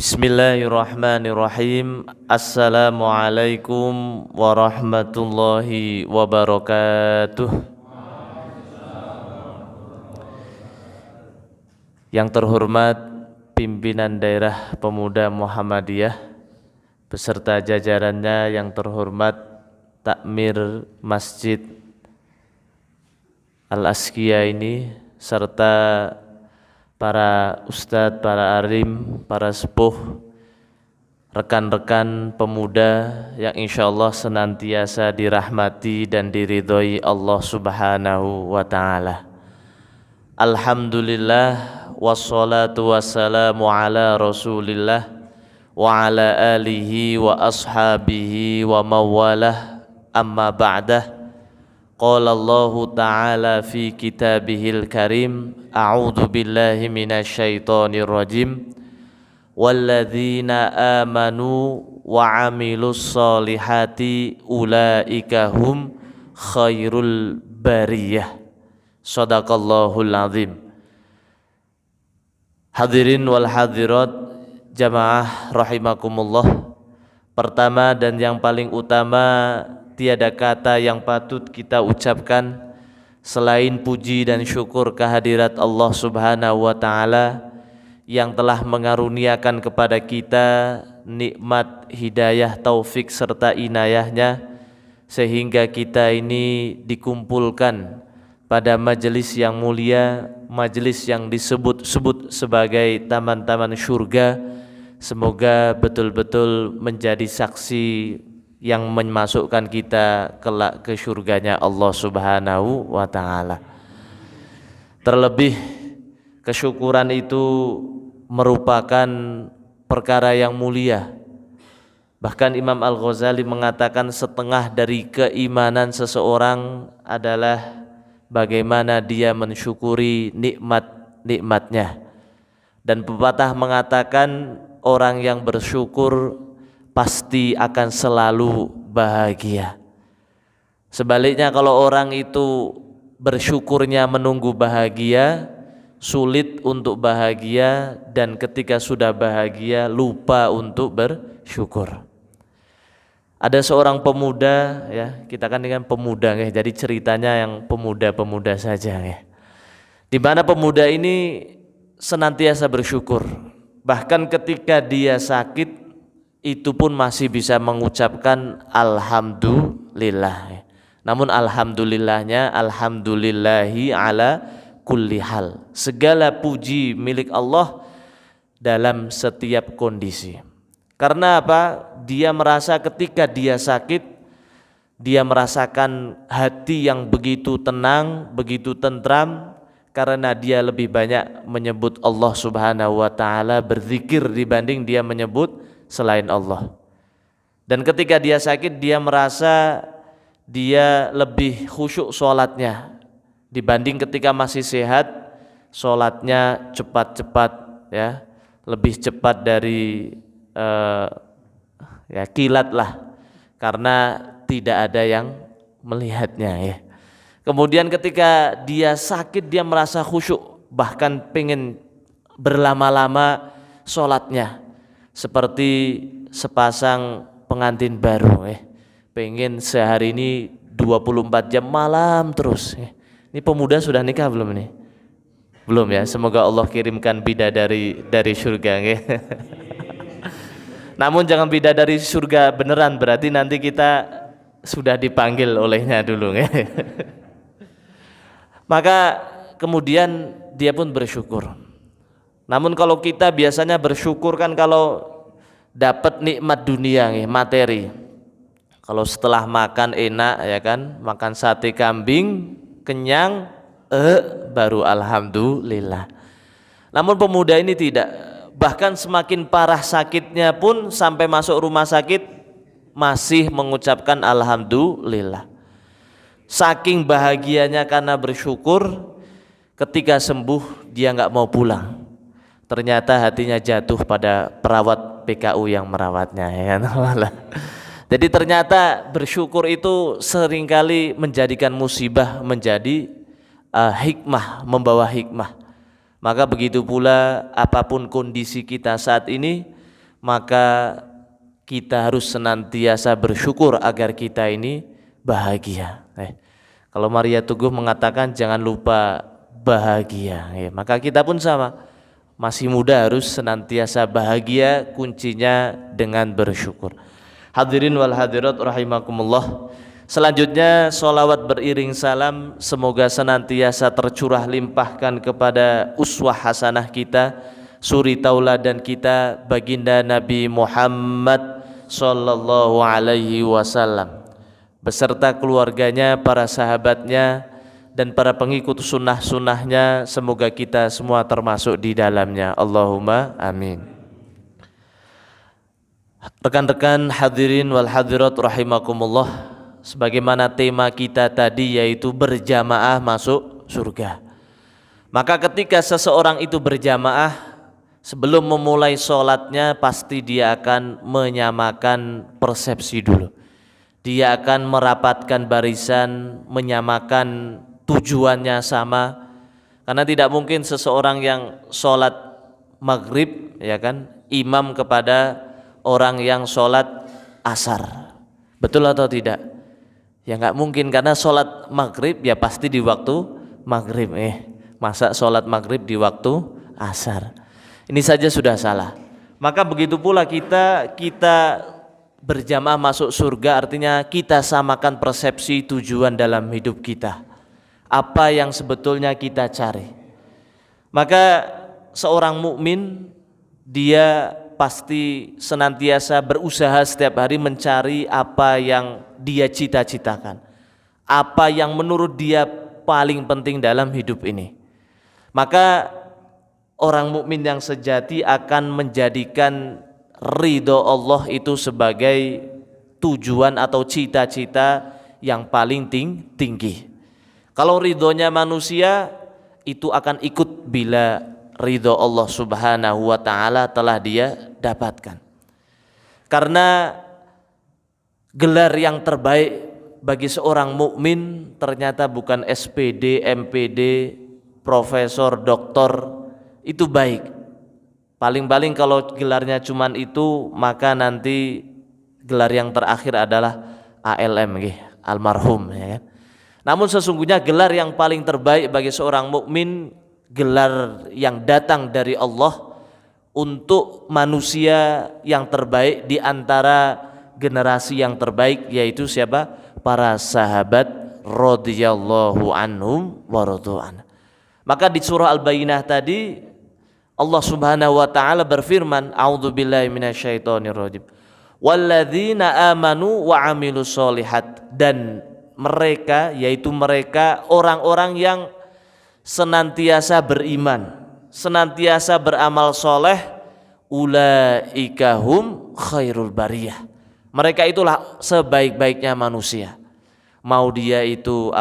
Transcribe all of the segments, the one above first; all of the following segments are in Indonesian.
Bismillahirrahmanirrahim. Assalamualaikum warahmatullahi wabarakatuh. Yang terhormat pimpinan daerah pemuda Muhammadiyah beserta jajarannya, yang terhormat takmir Masjid Al-Askia ini, serta para ustadz, para alim, para sepuh, rekan-rekan pemuda yang insyaallah senantiasa dirahmati dan diridhoi Allah Subhanahu wa ta'ala. Alhamdulillah, wassalatu wassalamu ala rasulillah wa ala alihi wa ashabihi wa mawalah, amma ba'dah. Qala Allah ta'ala fi kitabihil karim, a'udzu billahi minasyaitonir rajim, walladzina amanu wa 'amilus solihati ulaika hum khairul bariyah. Shadaqallahul azim. Hadirin wal hadirat jamaah rahimakumullah. Pertama dan yang paling utama, tiada kata yang patut kita ucapkan selain puji dan syukur kehadirat Allah Subhanahu wa ta'ala yang telah mengaruniakan kepada kita nikmat hidayah, taufik serta inayahnya, sehingga kita ini dikumpulkan pada majelis yang mulia, majelis yang disebut-sebut sebagai taman-taman syurga. Semoga betul-betul menjadi saksi yang memasukkan kita kelak ke surganya Allah Subhanahu wa ta'ala. Terlebih kesyukuran itu merupakan perkara yang mulia. Bahkan Imam Al-Ghazali mengatakan setengah dari keimanan seseorang adalah bagaimana dia mensyukuri nikmat-nikmatnya. Dan pepatah mengatakan orang yang bersyukur pasti akan selalu bahagia. Sebaliknya, kalau orang itu bersyukurnya menunggu bahagia, sulit untuk bahagia, dan ketika sudah bahagia lupa untuk bersyukur. Ada seorang pemuda, ya, kita kan dengan pemuda, ya, jadi ceritanya yang pemuda-pemuda saja, ya. Di mana pemuda ini senantiasa bersyukur. Bahkan ketika dia sakit, itu pun masih bisa mengucapkan alhamdulillah. Namun alhamdulillahnya alhamdulillahi ala kulli hal. Segala puji milik Allah dalam setiap kondisi. Karena apa? Dia merasa ketika dia sakit, dia merasakan hati yang begitu tenang, begitu tentram, karena dia lebih banyak menyebut Allah Subhanahu wa ta'ala, berzikir dibanding dia menyebut selain Allah. Dan ketika dia sakit, dia merasa dia lebih khusyuk sholatnya dibanding ketika masih sehat. Sholatnya cepat-cepat, ya, lebih cepat dari ya kilat lah, karena tidak ada yang melihatnya, ya. Kemudian ketika dia sakit, dia merasa khusyuk, bahkan pengen berlama-lama sholatnya, seperti sepasang pengantin baru, pengen sehari ini 24 jam malam terus. Ini pemuda sudah nikah belum ini? Belum, ya. Semoga Allah kirimkan bidadari dari surga, ya. Namun jangan bidadari surga beneran, berarti nanti kita sudah dipanggil olehnya dulu, ya. Maka kemudian dia pun bersyukur. Namun kalau kita biasanya bersyukur kan kalau dapat nikmat dunia, materi. Kalau setelah makan enak, ya kan, makan sate kambing kenyang, baru alhamdulillah. Namun pemuda ini tidak. Bahkan semakin parah sakitnya pun sampai masuk rumah sakit masih mengucapkan alhamdulillah. Saking bahagianya karena bersyukur, ketika sembuh dia nggak mau pulang. Ternyata hatinya jatuh pada perawat PKU yang merawatnya, ya kan? Jadi ternyata bersyukur itu seringkali menjadikan musibah menjadi hikmah, membawa hikmah. Maka begitu pula apapun kondisi kita saat ini, maka kita harus senantiasa bersyukur agar kita ini bahagia. Kalau Maria Teguh mengatakan jangan lupa bahagia, maka kita pun sama, masih muda harus senantiasa bahagia, kuncinya dengan bersyukur. Hadirin wal hadirat rahimakumullah. Selanjutnya sholawat beriring salam semoga senantiasa tercurah limpahkan kepada uswah hasanah kita, suri tauladan kita, baginda Nabi Muhammad sallallahu alaihi wasallam beserta keluarganya, para sahabatnya dan para pengikut sunnah-sunnahnya. Semoga kita semua termasuk di dalamnya. Allahumma amin. Rekan-rekan hadirin wal hadirat rahimakumullah, sebagaimana tema kita tadi yaitu berjamaah masuk surga. Maka ketika seseorang itu berjamaah, sebelum memulai sholatnya pasti dia akan menyamakan persepsi dulu. Dia akan merapatkan barisan, menyamakan tujuannya sama. Karena tidak mungkin seseorang yang sholat maghrib, ya kan, imam kepada orang yang sholat asar. Betul atau tidak? Ya nggak mungkin, karena sholat maghrib ya pasti di waktu maghrib. Masa sholat maghrib di waktu asar? Ini saja sudah salah. Maka begitu pula kita berjamaah masuk surga, artinya kita samakan persepsi tujuan dalam hidup kita. Apa yang sebetulnya kita cari. Maka seorang mukmin dia pasti senantiasa berusaha setiap hari mencari apa yang dia cita-citakan, apa yang menurut dia paling penting dalam hidup ini. Maka orang mukmin yang sejati akan menjadikan ridho Allah itu sebagai tujuan atau cita-cita yang paling tinggi. Kalau ridhonya manusia itu akan ikut bila ridho Allah subhanahu wa ta'ala telah dia dapatkan. Karena gelar yang terbaik bagi seorang mukmin ternyata bukan SPD, MPD, profesor, doktor. Itu baik. Paling-paling kalau gelarnya cuman itu, maka nanti gelar yang terakhir adalah ALM, almarhum, ya kan? Namun sesungguhnya gelar yang paling terbaik bagi seorang mukmin, gelar yang datang dari Allah untuk manusia yang terbaik di antara generasi yang terbaik, yaitu siapa? Para sahabat radhiyallahu anhum wa radhu'an. Maka di surah Al-Bayyinah tadi Allah Subhanahu wa taala berfirman, a'udzubillahi minasyaitonirrajim. Walladzina amanu wa 'amilus sholihat, dan mereka, yaitu mereka orang-orang yang senantiasa beriman, senantiasa beramal soleh, ulaika hum khairul bariyah. Mereka itulah sebaik-baiknya manusia. Mau dia itu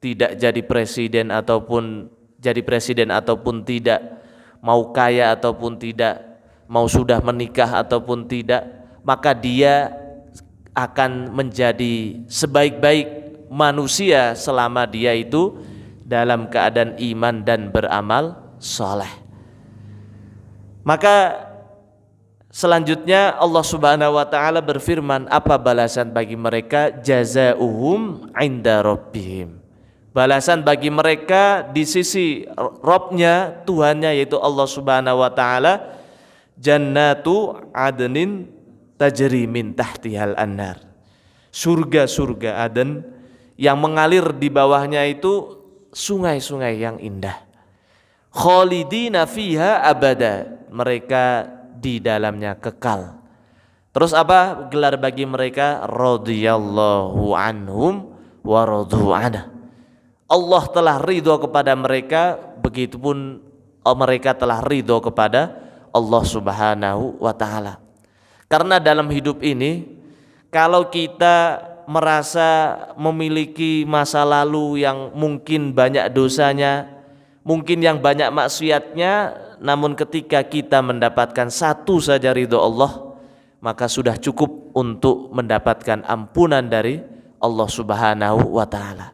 tidak jadi presiden ataupun jadi presiden ataupun tidak, mau kaya ataupun tidak, mau sudah menikah ataupun tidak, maka dia akan menjadi sebaik-baik manusia selama dia itu dalam keadaan iman dan beramal soleh. Maka selanjutnya Allah Subhanahu wa taala berfirman, apa balasan bagi mereka? Jazaohum 'inda rabbihim. Balasan bagi mereka di sisi Rabbnya, Tuhannya, yaitu Allah Subhanahu wa taala, jannatu adnin tajri min tahtihal anhar. Surga-surga Aden yang mengalir di bawahnya itu sungai-sungai yang indah. Khalidina fiha abada. Mereka di dalamnya kekal. Terus apa gelar bagi mereka? Radhiyallahu anhum wa radhu'an. Allah telah ridho kepada mereka, begitupun mereka telah ridho kepada Allah Subhanahu wa taala. Karena dalam hidup ini, kalau kita merasa memiliki masa lalu yang mungkin banyak dosanya, mungkin yang banyak maksiatnya, namun ketika kita mendapatkan satu saja ridho Allah, maka sudah cukup untuk mendapatkan ampunan dari Allah Subhanahu wa taala.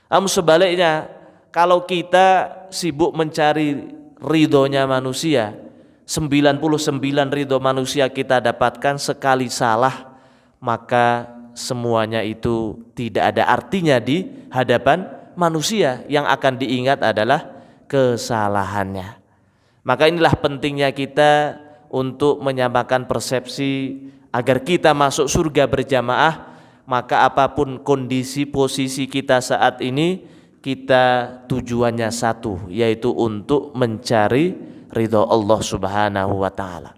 Namun sebaliknya, kalau kita sibuk mencari ridhonya manusia, 99 ridho manusia kita dapatkan, sekali salah maka semuanya itu tidak ada artinya di hadapan manusia. Yang akan diingat adalah kesalahannya. Maka inilah pentingnya kita untuk menyamakan persepsi agar kita masuk surga berjamaah. Maka apapun kondisi posisi kita saat ini, kita tujuannya satu, yaitu untuk mencari ridho Allah Subhanahu wa taala.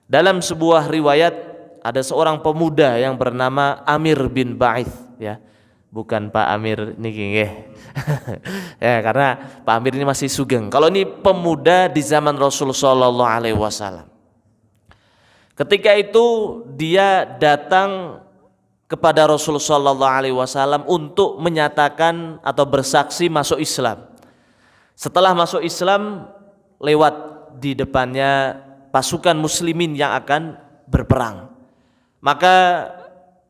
Dalam sebuah riwayat ada seorang pemuda yang bernama Amir bin Ba'ith, ya. Bukan Pak Amir niki nggih. Ya, karena Pak Amir ini masih sugeng. Kalau ini pemuda di zaman Rasul sallallahu alaihi wasallam. Ketika itu dia datang kepada Rasul sallallahu alaihi wasallam untuk menyatakan atau bersaksi masuk Islam. Setelah masuk Islam, lewat di depannya pasukan muslimin yang akan berperang. Maka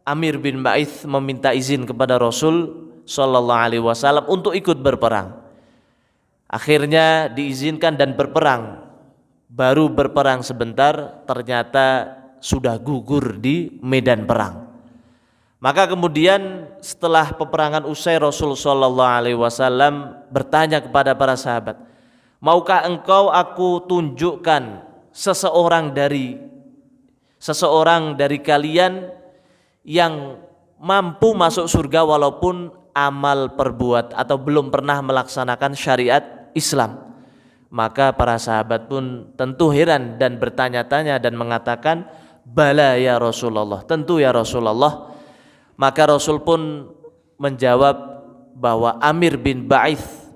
Amir bin Ba'ith meminta izin kepada Rasul sallallahu alaihi wasallam untuk ikut berperang. Akhirnya diizinkan dan berperang. Baru berperang sebentar ternyata sudah gugur di medan perang. Maka kemudian setelah peperangan usai, Rasul sallallahu alaihi wasallam bertanya kepada para sahabat, "Maukah engkau aku tunjukkan seseorang dari kalian yang mampu masuk surga walaupun amal perbuat atau belum pernah melaksanakan syariat Islam?" Maka para sahabat pun tentu heran dan bertanya-tanya dan mengatakan, "Bala ya Rasulullah, tentu ya Rasulullah." Maka Rasul pun menjawab bahwa Amir bin Ba'ith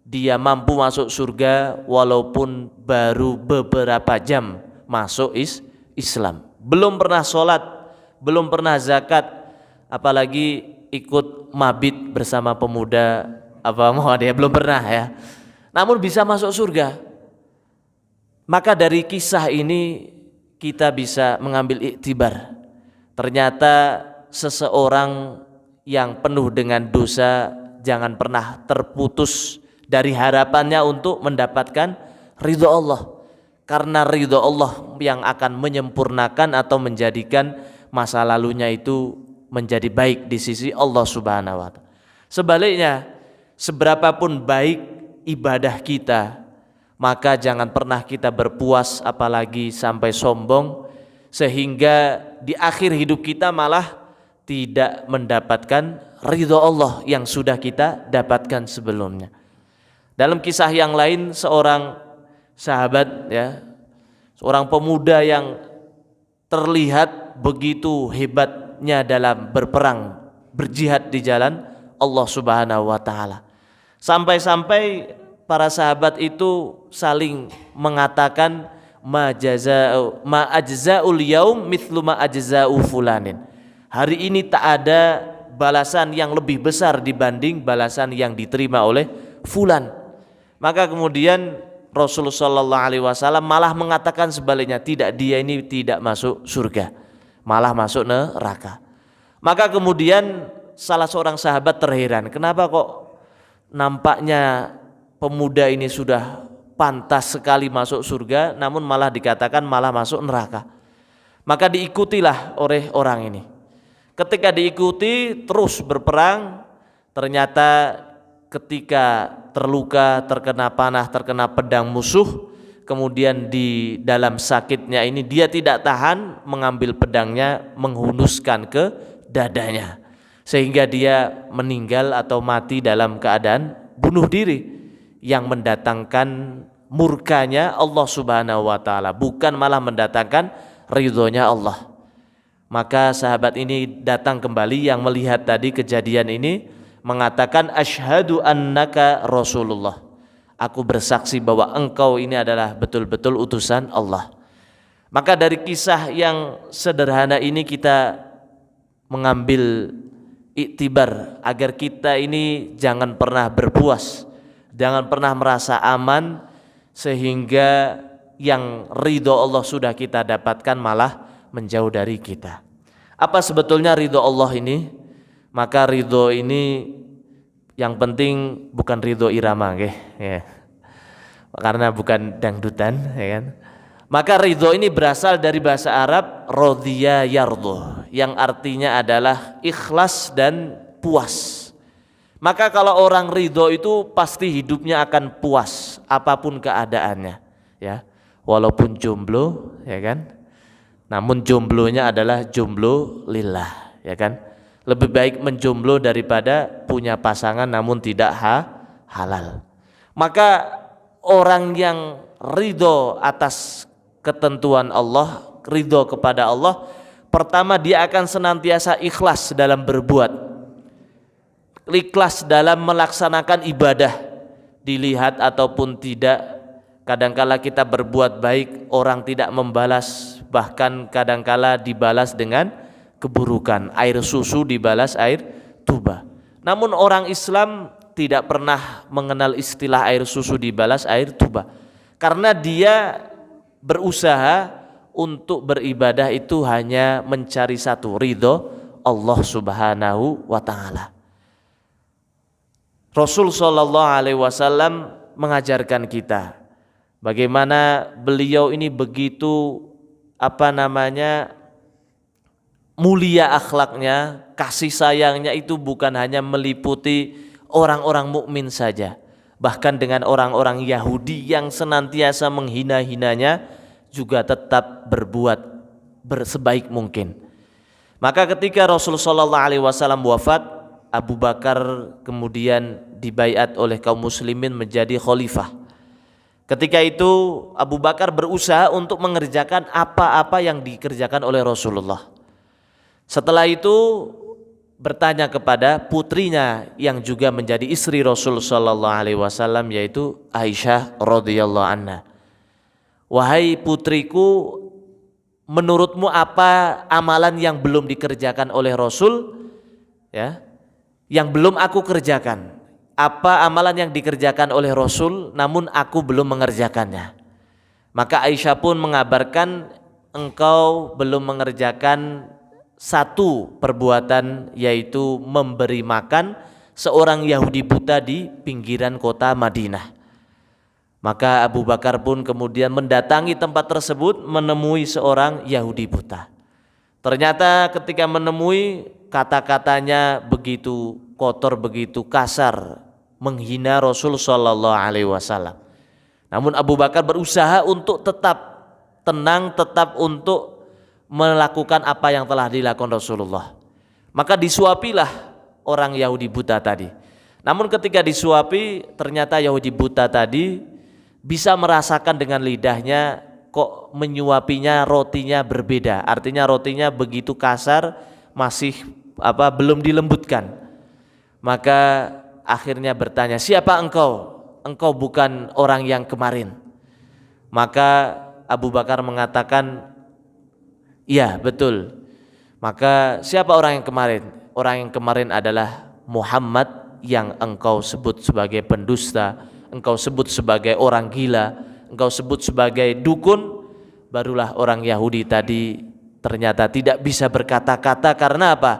dia mampu masuk surga walaupun baru beberapa jam masuk Islam, belum pernah sholat, belum pernah zakat, apalagi ikut mabit bersama pemuda dia belum pernah, ya. Namun bisa masuk surga. Maka dari kisah ini kita bisa mengambil iktibar. Ternyata seseorang yang penuh dengan dosa jangan pernah terputus dari harapannya untuk mendapatkan ridho Allah. Karena ridho Allah yang akan menyempurnakan atau menjadikan masa lalunya itu menjadi baik di sisi Allah Subhanahu wa taala. Sebaliknya, seberapapun baik ibadah kita, maka jangan pernah kita berpuas apalagi sampai sombong sehingga di akhir hidup kita malah tidak mendapatkan ridho Allah yang sudah kita dapatkan sebelumnya. Dalam kisah yang lain, seorang sahabat, ya, seorang pemuda yang terlihat begitu hebatnya dalam berperang, berjihad di jalan Allah Subhanahu wa taala. Sampai-sampai para sahabat itu saling mengatakan ma ajza'ul yaum mithlu ma ajza'u fulanin. Hari ini tak ada balasan yang lebih besar dibanding balasan yang diterima oleh fulan. Maka kemudian Rasulullah sallallahu alaihi wasallam malah mengatakan sebaliknya, tidak, dia ini tidak masuk surga, malah masuk neraka. Maka kemudian salah seorang sahabat terheran, kenapa kok nampaknya pemuda ini sudah pantas sekali masuk surga, namun malah dikatakan malah masuk neraka. Maka diikutilah oleh orang ini. Ketika diikuti terus berperang, ternyata ketika terluka, terkena panah, terkena pedang musuh, kemudian di dalam sakitnya ini dia tidak tahan, mengambil pedangnya menghunuskan ke dadanya, sehingga dia meninggal atau mati dalam keadaan bunuh diri yang mendatangkan murkanya Allah Subhanahu wa taala, bukan malah mendatangkan ridhonya Allah. Maka sahabat ini datang kembali yang melihat tadi kejadian ini, mengatakan asyhadu annaka Rasulullah, aku bersaksi bahwa engkau ini adalah betul-betul utusan Allah. Maka dari kisah yang sederhana ini kita mengambil iktibar agar kita ini jangan pernah berpuas, jangan pernah merasa aman sehingga yang ridho Allah sudah kita dapatkan malah menjauh dari kita. Apa sebetulnya ridho Allah ini? Maka ridho ini yang penting bukan ridho irama, ya. Karena bukan dangdutan, ya kan? Maka ridho ini berasal dari bahasa Arab radhiya yardho, yang artinya adalah ikhlas dan puas. Maka kalau orang ridho itu pasti hidupnya akan puas apapun keadaannya, ya. Walaupun jomblo, ya kan? Namun jomblonya adalah jomblo lillah, ya kan? Lebih baik menjomblo daripada punya pasangan namun tidak halal. Maka orang yang ridho atas ketentuan Allah, ridho kepada Allah, pertama dia akan senantiasa ikhlas dalam berbuat, ikhlas dalam melaksanakan ibadah, dilihat ataupun tidak. Kadangkala kita berbuat baik, orang tidak membalas, bahkan kadangkala dibalas dengan keburukan, air susu dibalas air tuba. Namun orang Islam tidak pernah mengenal istilah air susu dibalas air tuba, karena dia berusaha untuk beribadah itu hanya mencari satu, ridho Allah Subhanahu wa ta'ala. Rasul sallallahu alaihi wasallam mengajarkan kita bagaimana beliau ini begitu mulia akhlaknya, kasih sayangnya itu bukan hanya meliputi orang-orang mukmin saja, bahkan dengan orang-orang Yahudi yang senantiasa menghina-hinanya juga tetap berbuat sebaik mungkin. Maka ketika Rasul sallallahu alaihi wasallam wafat, Abu Bakar kemudian dibaiat oleh kaum muslimin menjadi khalifah. Ketika itu Abu Bakar berusaha untuk mengerjakan apa-apa yang dikerjakan oleh Rasulullah. Setelah itu bertanya kepada putrinya yang juga menjadi istri Rasul sallallahu alaihi wasallam, yaitu Aisyah radhiyallahu anha. Wahai putriku, menurutmu apa amalan yang belum dikerjakan oleh Rasul, ya, yang belum aku kerjakan? Apa amalan yang dikerjakan oleh Rasul namun aku belum mengerjakannya? Maka Aisyah pun mengabarkan, engkau belum mengerjakan satu perbuatan, yaitu memberi makan seorang Yahudi buta di pinggiran kota Madinah. Maka Abu Bakar pun kemudian mendatangi tempat tersebut, menemui seorang Yahudi buta. Ternyata ketika menemui, kata-katanya begitu kotor, begitu kasar, menghina Rasul sallallahu alaihi wasallam. Namun Abu Bakar berusaha untuk tetap tenang, tetap untuk melakukan apa yang telah dilakukan Rasulullah. Maka disuapilah orang Yahudi buta tadi. Namun ketika disuapi, ternyata Yahudi buta tadi bisa merasakan dengan lidahnya, kok menyuapinya rotinya berbeda. Artinya rotinya begitu kasar, masih belum dilembutkan. Maka akhirnya bertanya, siapa engkau? Engkau bukan orang yang kemarin. Maka Abu Bakar mengatakan, iya betul. Maka siapa orang yang kemarin? Orang yang kemarin adalah Muhammad yang engkau sebut sebagai pendusta, engkau sebut sebagai orang gila, engkau sebut sebagai dukun. Barulah orang Yahudi tadi ternyata tidak bisa berkata-kata. Karena apa?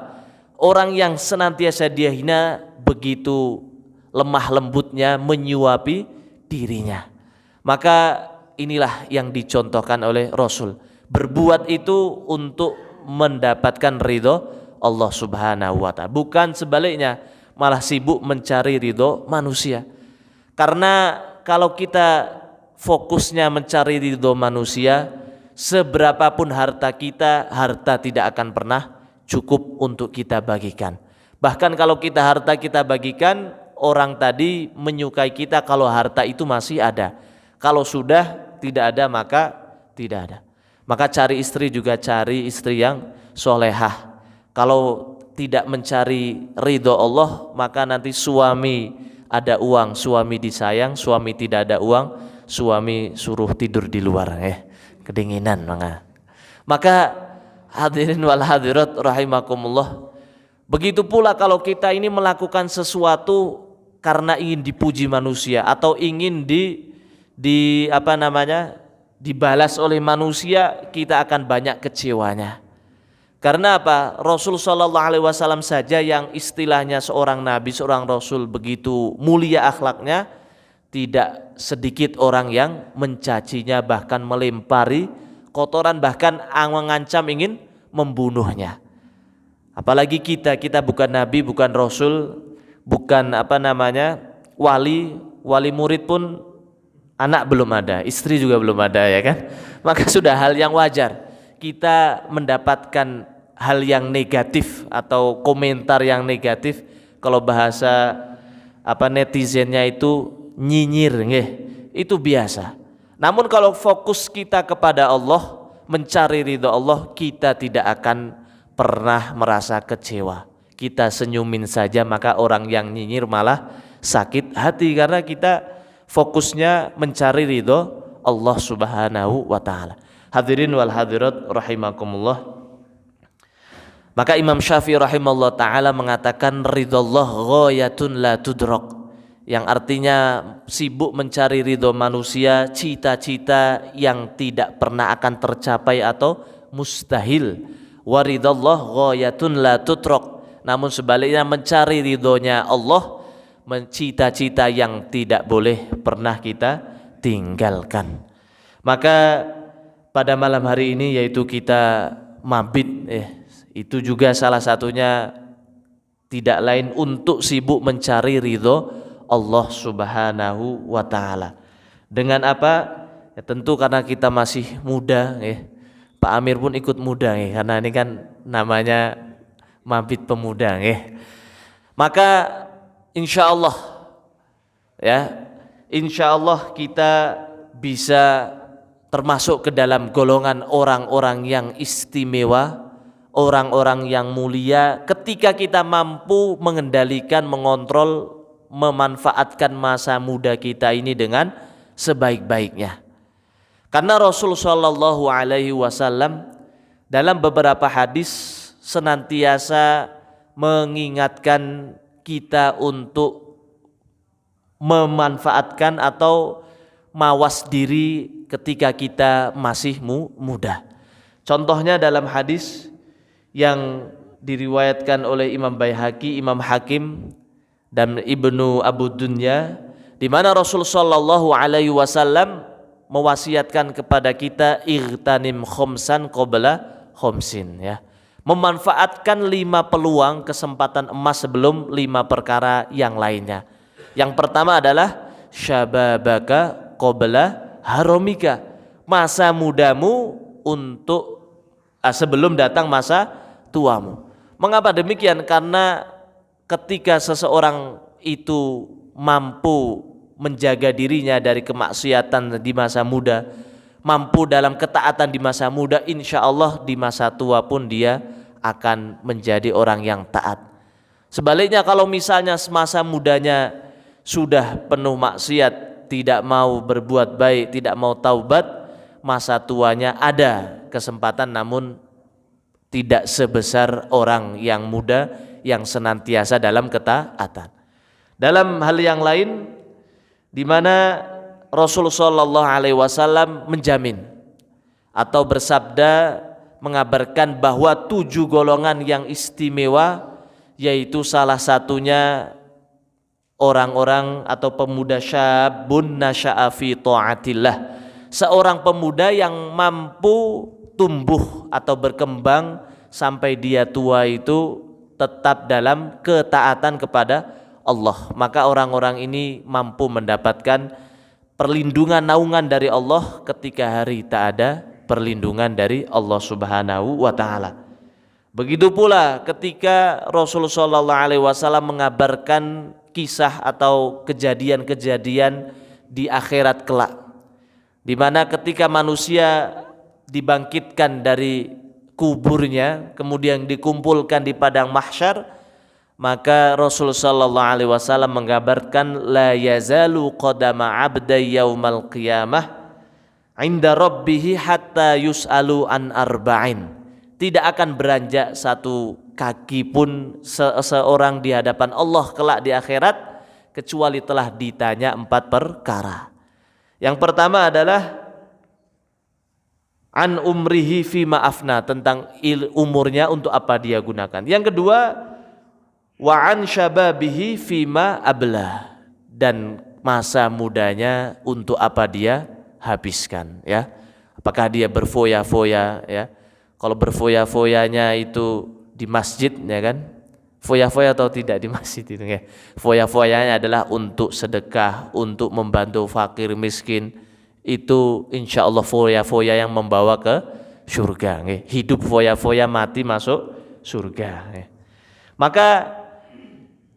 Orang yang senantiasa dia hina begitu lemah lembutnya menyuapi dirinya. Maka inilah yang dicontohkan oleh Rasul. Berbuat itu untuk mendapatkan ridho Allah Subhanahu wa ta'ala, bukan sebaliknya, malah sibuk mencari ridho manusia. Karena kalau kita fokusnya mencari ridho manusia, seberapapun harta kita, harta tidak akan pernah cukup untuk kita bagikan. Bahkan kalau harta kita bagikan, orang tadi menyukai kita kalau harta itu masih ada. Kalau sudah tidak ada, maka tidak ada. Maka cari istri juga cari istri yang solehah. Kalau tidak mencari ridho Allah, maka nanti suami ada uang, suami disayang, suami tidak ada uang, suami suruh tidur di luar, kedinginan. Maka hadirin wal hadirat rahimakumullah, begitu pula kalau kita ini melakukan sesuatu karena ingin dipuji manusia atau ingin dibalas oleh manusia, kita akan banyak kecewanya. Karena apa? Rasul sallallahu alaihi wasallam saja yang istilahnya seorang nabi, seorang rasul begitu mulia akhlaknya, tidak sedikit orang yang mencacinya, bahkan melempari kotoran, bahkan mengancam ingin membunuhnya. Apalagi kita bukan nabi, bukan rasul, bukan wali murid pun anak belum ada, istri juga belum ada, ya kan? Maka sudah hal yang wajar kita mendapatkan hal yang negatif atau komentar yang negatif. Kalau bahasa netizennya itu nyinyir, nggih, itu biasa. Namun kalau fokus kita kepada Allah, mencari ridha Allah, kita tidak akan pernah merasa kecewa. Kita senyumin saja, maka orang yang nyinyir malah sakit hati karena kita fokusnya mencari ridha Allah Subhanahu wa taala. Hadirin wal hadirat rahimakumullah. Maka Imam Syafi'i rahimahullah ta'ala mengatakan ridha Allah ghayatun la tudrak, yang artinya sibuk mencari ridha manusia, cita-cita yang tidak pernah akan tercapai atau mustahil. Wa ridha Allah ghayatun la tudrak, namun sebaliknya mencari ridhonya Allah, cita-cita yang tidak boleh pernah kita tinggalkan. Maka pada malam hari ini yaitu kita mabit, itu juga salah satunya tidak lain untuk sibuk mencari ridho Allah Subhanahu wa taala. Dengan apa? Ya, tentu karena kita masih muda, Pak Amir pun ikut muda, karena ini kan namanya mabit pemuda, Maka insya Allah kita bisa termasuk ke dalam golongan orang-orang yang istimewa, orang-orang yang mulia ketika kita mampu mengendalikan, mengontrol, memanfaatkan masa muda kita ini dengan sebaik-baiknya. Karena Rasul sallallahu alaihi wasallam dalam beberapa hadis senantiasa mengingatkan kita untuk memanfaatkan atau mawas diri ketika kita masih muda. Contohnya dalam hadis yang diriwayatkan oleh Imam Baihaqi, Imam Hakim dan Ibnu Abu Dunya, di mana Rasul sallallahu alaihi wasallam mewasiatkan kepada kita igtanim khomsan qabla khomsin, memanfaatkan 5 peluang kesempatan emas sebelum 5 perkara yang lainnya. Yang pertama adalah syababaka qabla haromika, masa mudamu untuk sebelum datang masa tuamu. Mengapa demikian? Karena ketika seseorang itu mampu menjaga dirinya dari kemaksiatan di masa muda, mampu dalam ketaatan di masa muda, insya Allah di masa tua pun dia akan menjadi orang yang taat. Sebaliknya kalau misalnya masa mudanya sudah penuh maksiat, tidak mau berbuat baik, tidak mau taubat, masa tuanya ada kesempatan namun tidak sebesar orang yang muda yang senantiasa dalam ketaatan. Dalam hal yang lain, di mana Rasulullah sallallahu alaihi wasallam menjamin atau bersabda mengabarkan bahwa 7 golongan yang istimewa, yaitu salah satunya orang-orang atau pemuda syabun nasya'a fi ta'atillah, seorang pemuda yang mampu tumbuh atau berkembang sampai dia tua itu tetap dalam ketaatan kepada Allah. Maka orang-orang ini mampu mendapatkan perlindungan naungan dari Allah ketika hari tak ada perlindungan dari Allah Subhanahu wa taala. Begitu pula ketika Rasulullah sallallahu alaihi wasallam mengabarkan kisah atau kejadian-kejadian di akhirat kelak, di mana ketika manusia dibangkitkan dari kuburnya kemudian dikumpulkan di padang mahsyar, maka Rasul sallallahu alaihi wasallam mengabarkan la yazalu qadama 'abda yaumal qiyamah 'inda rabbih hatta yus'alu an arba'in. Tidak akan beranjak satu kaki pun seseorang di hadapan Allah kelak di akhirat kecuali telah ditanya 4 perkara. Yang pertama adalah an umrihi fima afna, tentang umurnya untuk apa dia gunakan. Yang kedua wa an syababihi fima ablah, dan masa mudanya untuk apa dia habiskan, ya. Apakah dia berfoya-foya, ya. Kalau berfoya-foyanya itu di masjid, ya kan? Foya-foya atau tidak di masjid itu, ya. Foya-foyanya adalah untuk sedekah, untuk membantu fakir miskin. Itu insya Allah foya-foya yang membawa ke surga, ya. Hidup foya-foya, mati masuk surga, ya. Maka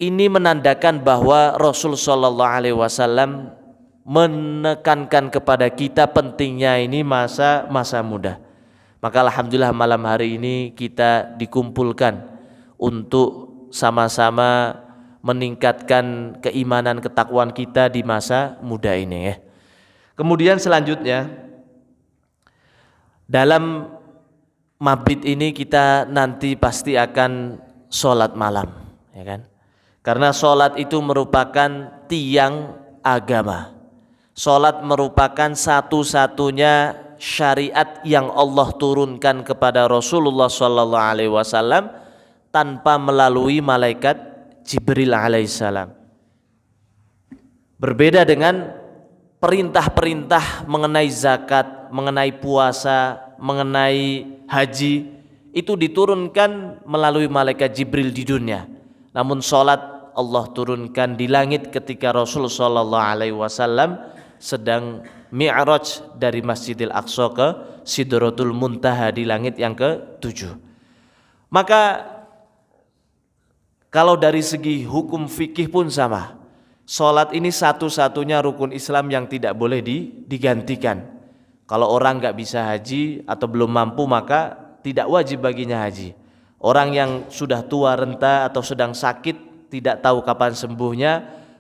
ini menandakan bahwa Rasul Shallallahu Alaihi Wasallam menekankan kepada kita pentingnya ini masa muda. Maka alhamdulillah malam hari ini kita dikumpulkan untuk sama-sama meningkatkan keimanan ketakwaan kita di masa muda ini, ya. Kemudian selanjutnya dalam mabit ini kita nanti pasti akan sholat malam, ya kan? Karena sholat itu merupakan tiang agama. Sholat merupakan satu-satunya syariat yang Allah turunkan kepada Rasulullah SAW tanpa melalui malaikat Jibril alaihissalam. Berbeda dengan perintah-perintah mengenai zakat, mengenai puasa, mengenai haji, itu diturunkan melalui malaikat Jibril di dunia. Namun sholat Allah turunkan di langit ketika Rasul Sallallahu Alaihi Wasallam sedang mi'raj dari Masjidil Aqsa ke Sidratul Muntaha di langit yang ke-7. Maka kalau dari segi hukum fikih pun sama. Sholat ini satu-satunya rukun Islam yang tidak boleh digantikan. Kalau orang nggak bisa haji atau belum mampu maka tidak wajib baginya haji. Orang yang sudah tua renta atau sedang sakit tidak tahu kapan sembuhnya,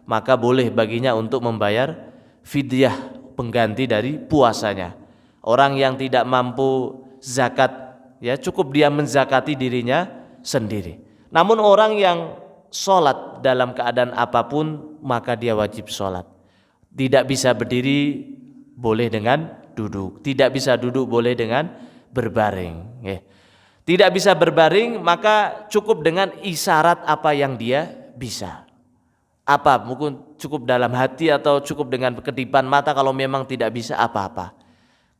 maka boleh baginya untuk membayar fidyah pengganti dari puasanya. Orang yang tidak mampu zakat, ya cukup dia menzakati dirinya sendiri. Namun orang yang sholat dalam keadaan apapun, maka dia wajib sholat. Tidak bisa berdiri, boleh dengan duduk. Tidak bisa duduk, boleh dengan berbaring. Tidak bisa berbaring, maka cukup dengan isyarat apa yang dia bisa. Apa, mungkin cukup dalam hati atau cukup dengan kedipan mata kalau memang tidak bisa apa-apa.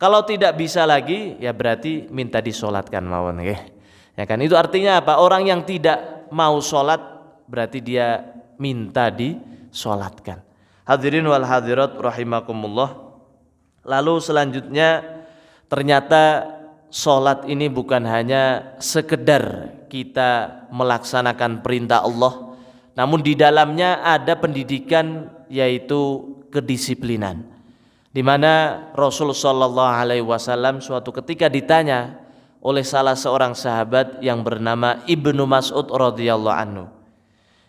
Kalau tidak bisa lagi, ya berarti minta disolatkan mawon, ya kan? Itu artinya apa? Orang yang tidak mau sholat berarti dia minta disolatkan. Hadirin wal hadirat rahimakumullah. Lalu selanjutnya ternyata sholat ini bukan hanya sekedar kita melaksanakan perintah Allah, namun di dalamnya ada pendidikan yaitu kedisiplinan. Di mana Rasul Shallallahu Alaihi Wasallam suatu ketika ditanya oleh salah seorang sahabat yang bernama Ibnu Mas'ud radhiyallahu anhu,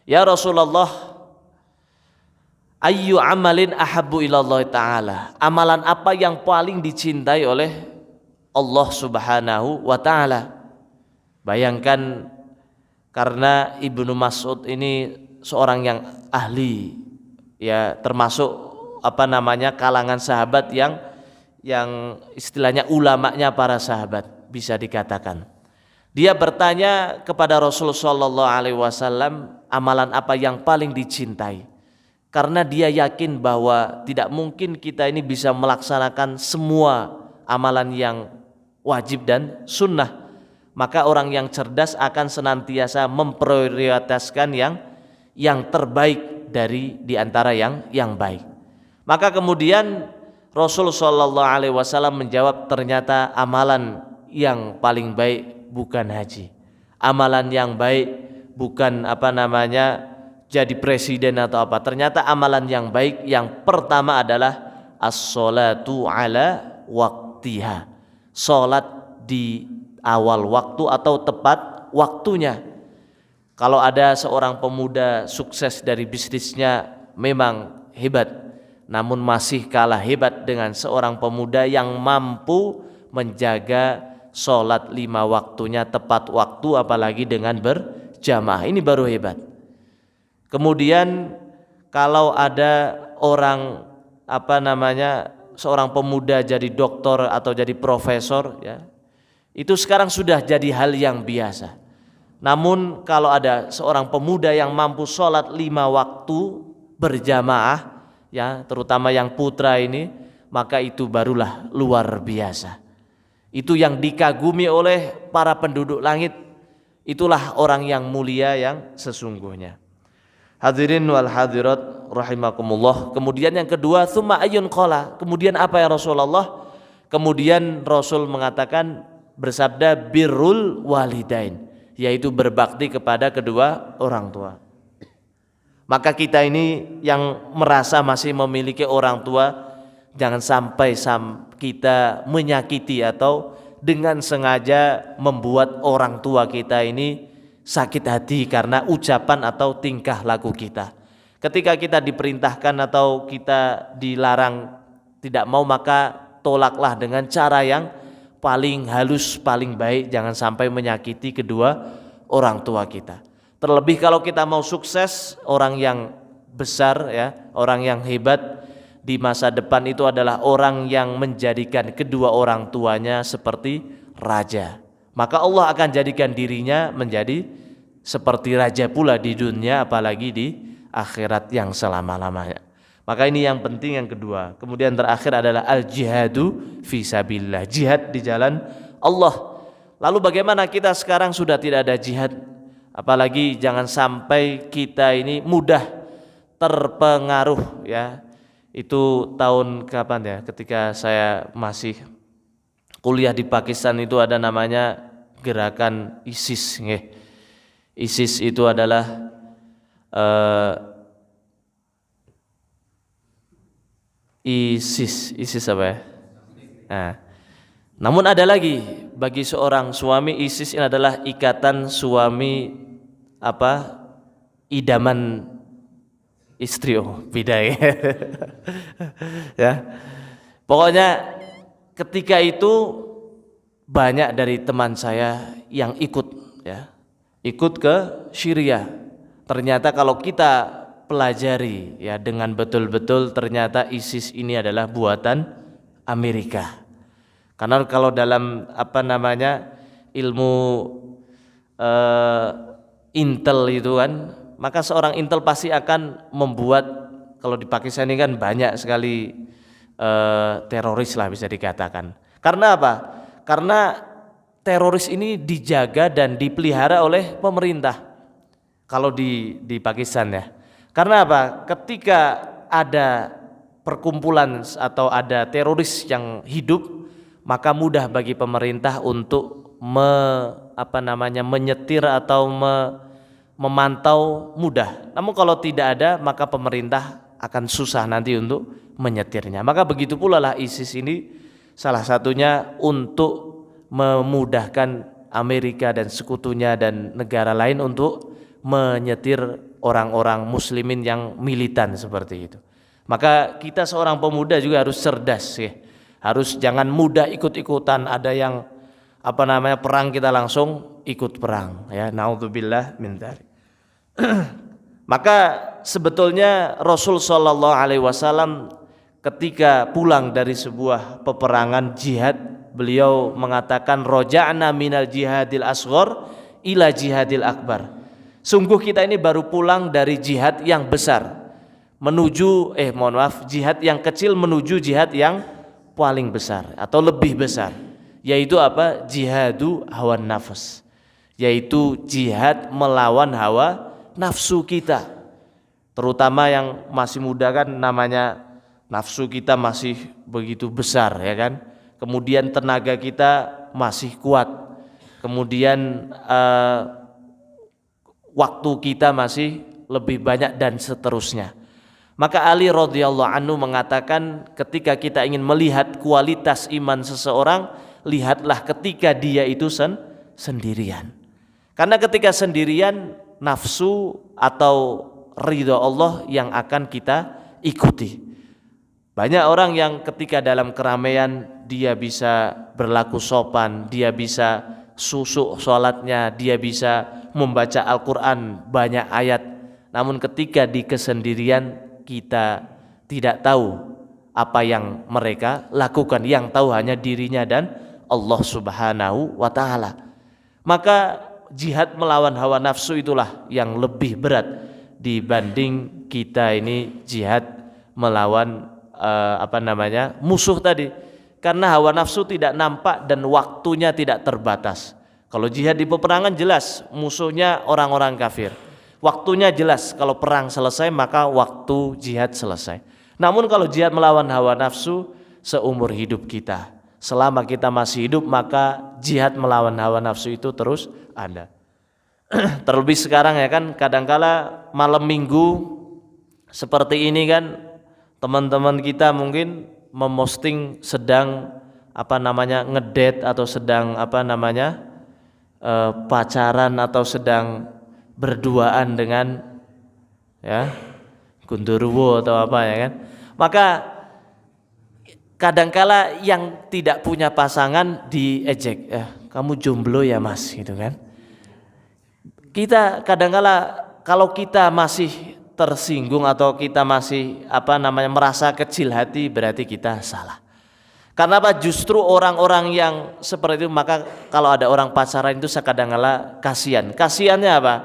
"Ya Rasulullah, ayyu amalin ahabbu ilallah ta'ala?" Amalan apa yang paling dicintai oleh Allah Subhanahu wa ta'ala? Bayangkan, karena Ibnu Mas'ud ini seorang yang ahli, ya termasuk kalangan sahabat yang istilahnya ulamanya para sahabat bisa dikatakan. Dia bertanya kepada Rasulullah sallallahu alaihi wasallam, amalan apa yang paling dicintai? Karena dia yakin bahwa tidak mungkin kita ini bisa melaksanakan semua amalan yang wajib dan sunnah. Maka orang yang cerdas akan senantiasa memprioritaskan yang terbaik di antara yang baik. Maka kemudian Rasul sallallahu alaihi wasallam menjawab, ternyata amalan yang paling baik bukan haji. Amalan yang baik bukan jadi presiden atau apa. Ternyata amalan yang baik yang pertama adalah as-sholatu ala waqtiha. Salat di awal waktu atau tepat waktunya. Kalau ada seorang pemuda sukses dari bisnisnya memang hebat, namun masih kalah hebat dengan seorang pemuda yang mampu menjaga sholat 5 waktunya tepat waktu, apalagi dengan berjamaah. Ini baru hebat. Kemudian kalau ada orang seorang pemuda jadi doktor atau jadi profesor, ya, itu sekarang sudah jadi hal yang biasa. Namun kalau ada seorang pemuda yang mampu sholat 5 waktu berjamaah, ya, terutama yang putra ini, maka itu barulah luar biasa. Itu yang dikagumi oleh para penduduk langit. Itulah orang yang mulia yang sesungguhnya. Hadirin wal hadirat rahimakumullah. Kemudian yang kedua, tsumma ayyun qala. Kemudian apa ya Rasulullah? Kemudian Rasul mengatakan, bersabda, birrul walidain, yaitu berbakti kepada kedua orang tua. Maka kita ini yang merasa masih memiliki orang tua, jangan sampai kita menyakiti atau dengan sengaja membuat orang tua kita ini sakit hati karena ucapan atau tingkah laku kita. Ketika kita diperintahkan atau kita dilarang tidak mau, maka tolaklah dengan cara yang paling halus, paling baik. Jangan sampai menyakiti kedua orang tua kita. Terlebih kalau kita mau sukses, orang yang besar ya, orang yang hebat di masa depan itu adalah orang yang menjadikan kedua orang tuanya seperti raja. Maka Allah akan jadikan dirinya menjadi seperti raja pula di dunia, apalagi di akhirat yang selama-lamanya. Maka ini yang penting yang kedua. Kemudian terakhir adalah al-jihadu fisabilillah, jihad di jalan Allah. Lalu bagaimana kita sekarang sudah tidak ada jihad? Apalagi jangan sampai kita ini mudah terpengaruh ya. Itu tahun kapan ya? Ketika saya masih kuliah di Pakistan itu ada namanya gerakan ISIS. ISIS itu adalah ISIS apa ya? Nah, namun ada lagi bagi seorang suami, ISIS ini adalah ikatan suami idaman istri. Oh, beda ya. Ya. Pokoknya ketika itu banyak dari teman saya yang ikut ke Syria. Ternyata kalau kita pelajari ya dengan betul-betul, ternyata ISIS ini adalah buatan Amerika. Karena kalau dalam ilmu intel itu kan, maka seorang intel pasti akan membuat, kalau di Pakistan ini kan banyak sekali teroris lah bisa dikatakan. Karena apa? Karena teroris ini dijaga dan dipelihara oleh pemerintah kalau di Pakistan ya. Karena apa? Ketika ada perkumpulan atau ada teroris yang hidup, maka mudah bagi pemerintah untuk menyetir atau memantau mudah. Namun kalau tidak ada, maka pemerintah akan susah nanti untuk menyetirnya. Maka begitu pula lah ISIS ini salah satunya untuk memudahkan Amerika dan sekutunya dan negara lain untuk menyetir orang-orang muslimin yang militan seperti itu. Maka kita seorang pemuda juga harus cerdas ya. Harus jangan mudah ikut-ikutan, ada yang perang kita langsung ikut perang ya. Naudzubillah min dzalik. Maka sebetulnya Rasul sallallahu alaihi wasallam ketika pulang dari sebuah peperangan jihad, beliau mengatakan roja'na minal jihadil asghar ila jihadil akbar. Sungguh kita ini baru pulang dari jihad yang besar menuju jihad yang kecil menuju jihad yang paling besar atau lebih besar, yaitu apa? Jihadu hawan nafas, yaitu jihad melawan hawa nafsu kita. Terutama yang masih muda kan, namanya nafsu kita masih begitu besar ya kan. Kemudian tenaga kita masih kuat. Kemudian waktu kita masih lebih banyak dan seterusnya. Maka Ali radhiyallahu anhu mengatakan, ketika kita ingin melihat kualitas iman seseorang, lihatlah ketika dia itu sendirian. Karena ketika sendirian, nafsu atau ridha Allah yang akan kita ikuti. Banyak orang yang ketika dalam keramaian dia bisa berlaku sopan, dia bisa susuk sholatnya, dia bisa membaca Al-Quran banyak ayat. Namun ketika di kesendirian kita tidak tahu apa yang mereka lakukan, yang tahu hanya dirinya dan Allah Subhanahu wa ta'ala. Maka jihad melawan hawa nafsu itulah yang lebih berat dibanding kita ini jihad melawan musuh tadi. Karena hawa nafsu tidak nampak dan waktunya tidak terbatas. Kalau jihad di peperangan jelas musuhnya orang-orang kafir. Waktunya jelas, kalau perang selesai maka waktu jihad selesai. Namun kalau jihad melawan hawa nafsu seumur hidup kita. Selama kita masih hidup maka jihad melawan hawa nafsu itu terus ada. Terlebih sekarang ya kan, kadangkala malam minggu seperti ini kan, teman-teman kita mungkin memosting sedang ngedate atau sedang pacaran atau sedang berduaan dengan ya gundurwo atau apa ya kan. Maka kadangkala yang tidak punya pasangan diejek, kamu jomblo ya mas, gitu kan. Kita kadangkala kalau kita masih tersinggung atau kita masih merasa kecil hati, berarti kita salah. Karena apa? Justru orang-orang yang seperti itu, maka kalau ada orang pacaran itu kadangkala kasihan. Kasihannya apa?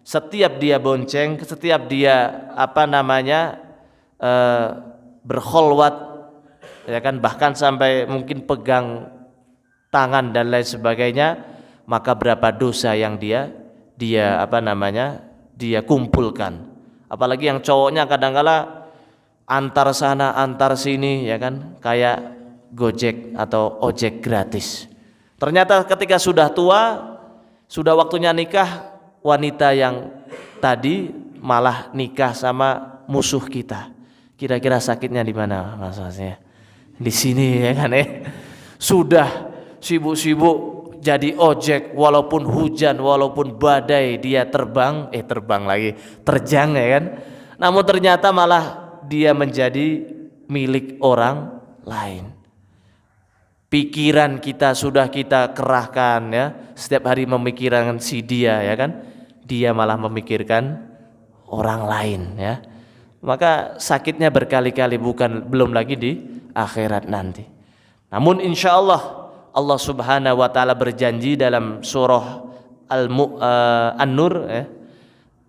Setiap dia bonceng, setiap dia berkholwat ya kan, bahkan sampai mungkin pegang tangan dan lain sebagainya, maka berapa dosa yang dia kumpulkan. Apalagi yang cowoknya kadangkala antar sana antar sini ya kan, kayak Gojek atau ojek gratis. Ternyata ketika sudah tua, sudah waktunya nikah, wanita yang tadi malah nikah sama musuh kita. Kira-kira sakitnya di mana maksudnya? Di sini ya kan ya. Sudah sibuk-sibuk jadi ojek, walaupun hujan, walaupun badai dia terjang ya kan. Namun ternyata malah dia menjadi milik orang lain. Pikiran kita sudah kita kerahkan ya, setiap hari memikirkan si dia ya kan. Dia malah memikirkan orang lain ya. Maka sakitnya berkali-kali, belum lagi di akhirat nanti. Namun insya Allah Subhanahu wa ta'ala berjanji dalam surah An-Nur ya,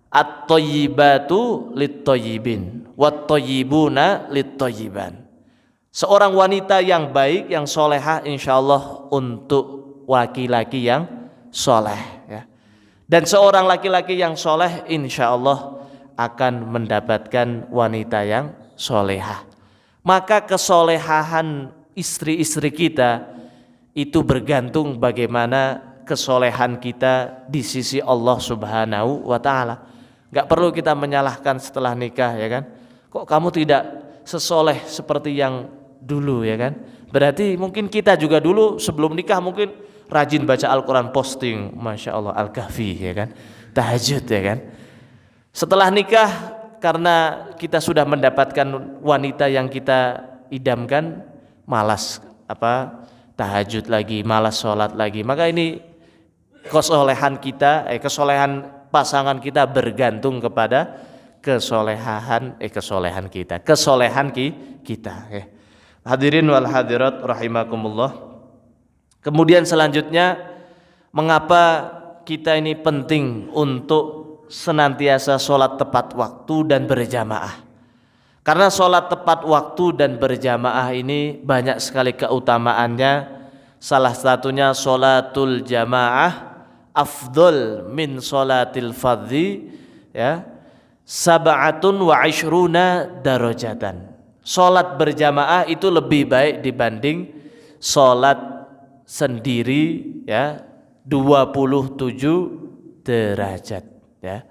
at-thayyibatu lit-thayyibin wat-thayyibuna lit-thayyiban. Seorang wanita yang baik, yang solehah insya Allah untuk laki-laki yang soleh ya. Dan seorang laki-laki yang soleh insya Allah akan mendapatkan wanita yang solehah. Maka kesolehahan istri-istri kita itu bergantung bagaimana kesolehan kita di sisi Allah Subhanahu wa ta'ala. Gak perlu kita menyalahkan setelah nikah ya kan. Kok kamu tidak sesoleh seperti yang dulu ya kan. Berarti mungkin kita juga dulu sebelum nikah mungkin rajin baca Al-Quran, posting Masya Allah Al-Kahfi ya kan, tahajud ya kan. Setelah nikah, karena kita sudah mendapatkan wanita yang kita idamkan, malas tahajud lagi, malas sholat lagi. Maka ini kesolehan kita, kesolehan pasangan kita bergantung kepada kesolehan kita ya. Hadirin wal hadirat rahimakumullah. Kemudian selanjutnya, mengapa kita ini penting untuk senantiasa sholat tepat waktu dan berjamaah? Karena sholat tepat waktu dan berjamaah ini banyak sekali keutamaannya. Salah satunya sholatul jamaah afdol min sholatil fardhi ya, sab'atun wa ishruna darajatan. Sholat berjamaah itu lebih baik dibanding sholat sendiri ya, 27 derajat ya.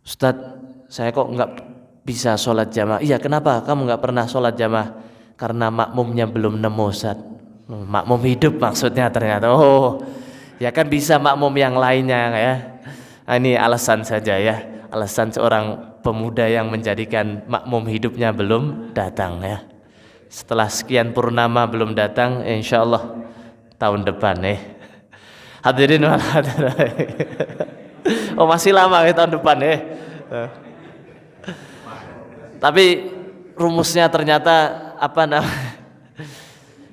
Ustadz, saya kok enggak bisa sholat jamaah? Iya, kenapa kamu enggak pernah sholat jamaah? Karena makmumnya belum nemu, Ustadz. Makmum hidup maksudnya ternyata. Oh, ya kan bisa makmum yang lainnya ya. Nah, ini alasan saja ya, alasan seorang pemuda yang menjadikan makmum hidupnya belum datang ya. Setelah sekian purnama belum datang, insya Allah tahun depan Hadirin wal hadirat. Oh, masih lama ya tahun depan Tapi rumusnya ternyata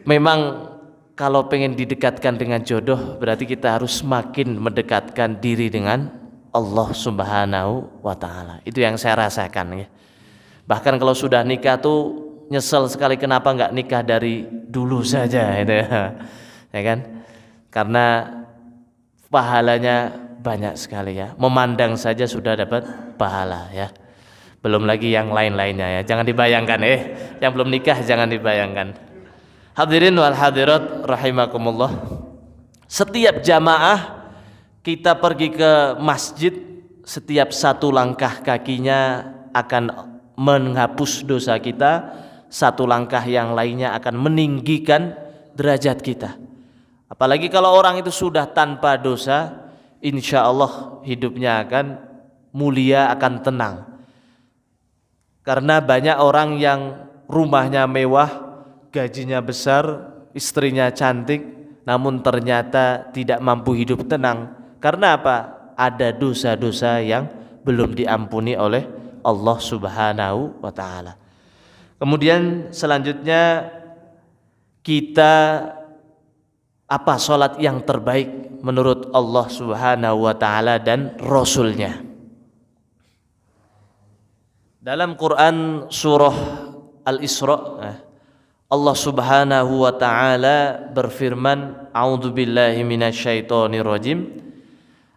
memang kalau pengen didekatkan dengan jodoh, berarti kita harus semakin mendekatkan diri dengan Allah Subhanahu wa ta'ala. Itu yang saya rasakan ya. Bahkan kalau sudah nikah tuh nyesel sekali kenapa nggak nikah dari dulu saja itu ya kan? Karena pahalanya banyak sekali ya. Memandang saja sudah dapat pahala ya. Belum lagi yang lain-lainnya ya. Jangan dibayangkan yang belum nikah jangan dibayangkan. Hadirin wal hadirat rahimakumullah. Setiap jamaah kita pergi ke masjid, setiap satu langkah kakinya akan menghapus dosa kita, satu langkah yang lainnya akan meninggikan derajat kita. Apalagi kalau orang itu sudah tanpa dosa, insya Allah hidupnya akan mulia, akan tenang. Karena banyak orang yang rumahnya mewah, gajinya besar, istrinya cantik, namun ternyata tidak mampu hidup tenang. Karena apa? Ada dosa-dosa yang belum diampuni oleh Allah Subhanahu wa ta'ala. Kemudian selanjutnya kita apa salat yang terbaik menurut Allah Subhanahu wa ta'ala dan Rasulnya. Dalam Quran surah Al-Isra, Allah Subhanahu wa ta'ala berfirman, a'udzubillahi minasyaitonirrajim,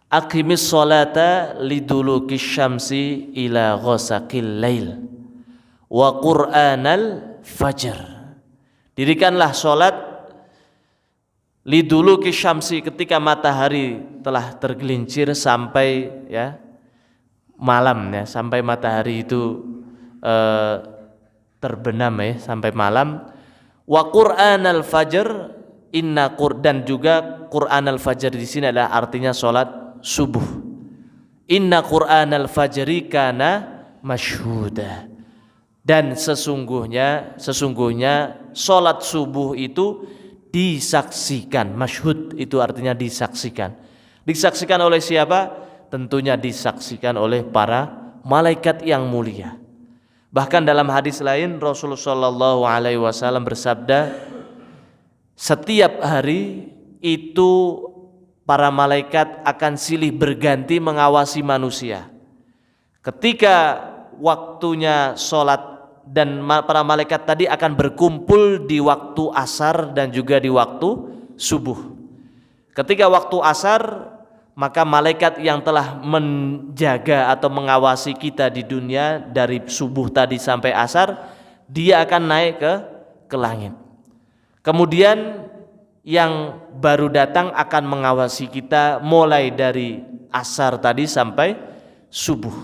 aqimis sholata lidulukis syamsi ila ghasaqil lail wa qur'anal fajr. Dirikanlah sholat lidulukis syamsi, ketika matahari telah tergelincir sampai malam ya, sampai matahari itu terbenam sampai malam. Wa qur'anal fajr, dan juga qur'anal fajr di sini adalah artinya sholat subuh. Inna qur'anal fajri kana masyhuda. Dan sesungguhnya sholat subuh itu disaksikan. Masyhud itu artinya disaksikan. Disaksikan oleh siapa? Tentunya disaksikan oleh para malaikat yang mulia. Bahkan dalam hadis lain Rasulullah sallallahu alaihi wasallam bersabda, setiap hari itu para malaikat akan silih berganti mengawasi manusia. Ketika waktunya sholat, dan para malaikat tadi akan berkumpul di waktu asar dan juga di waktu subuh. Ketika waktu asar, maka malaikat yang telah menjaga atau mengawasi kita di dunia dari subuh tadi sampai asar, dia akan naik ke langit. Kemudian yang baru datang akan mengawasi kita mulai dari asar tadi sampai subuh.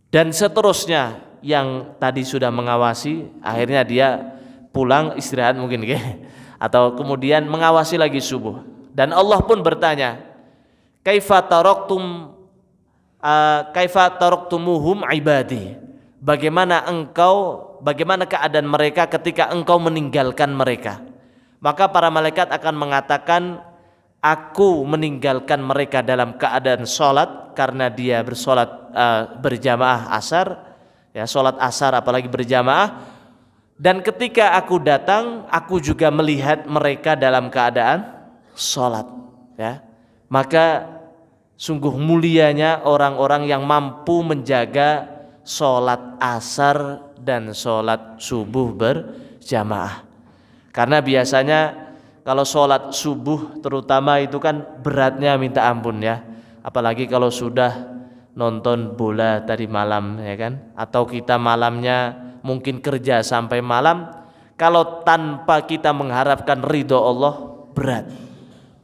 Dan seterusnya, yang tadi sudah mengawasi akhirnya dia pulang istirahat mungkin atau kemudian mengawasi lagi subuh. Dan Allah pun bertanya, kaifa taraktumuhum ibadi, bagaimana keadaan mereka ketika engkau meninggalkan mereka? Maka para malaikat akan mengatakan, aku meninggalkan mereka dalam keadaan sholat, karena dia bersolat berjamaah asar, ya, sholat asar apalagi berjamaah. Dan ketika aku datang, aku juga melihat mereka dalam keadaan sholat, ya. Maka sungguh mulianya orang-orang yang mampu menjaga sholat asar dan sholat subuh berjamaah. Karena biasanya kalau sholat subuh terutama itu kan beratnya minta ampun ya. Apalagi kalau sudah nonton bola tadi malam ya kan. Atau kita malamnya mungkin kerja sampai malam. Kalau tanpa kita mengharapkan ridho Allah, berat.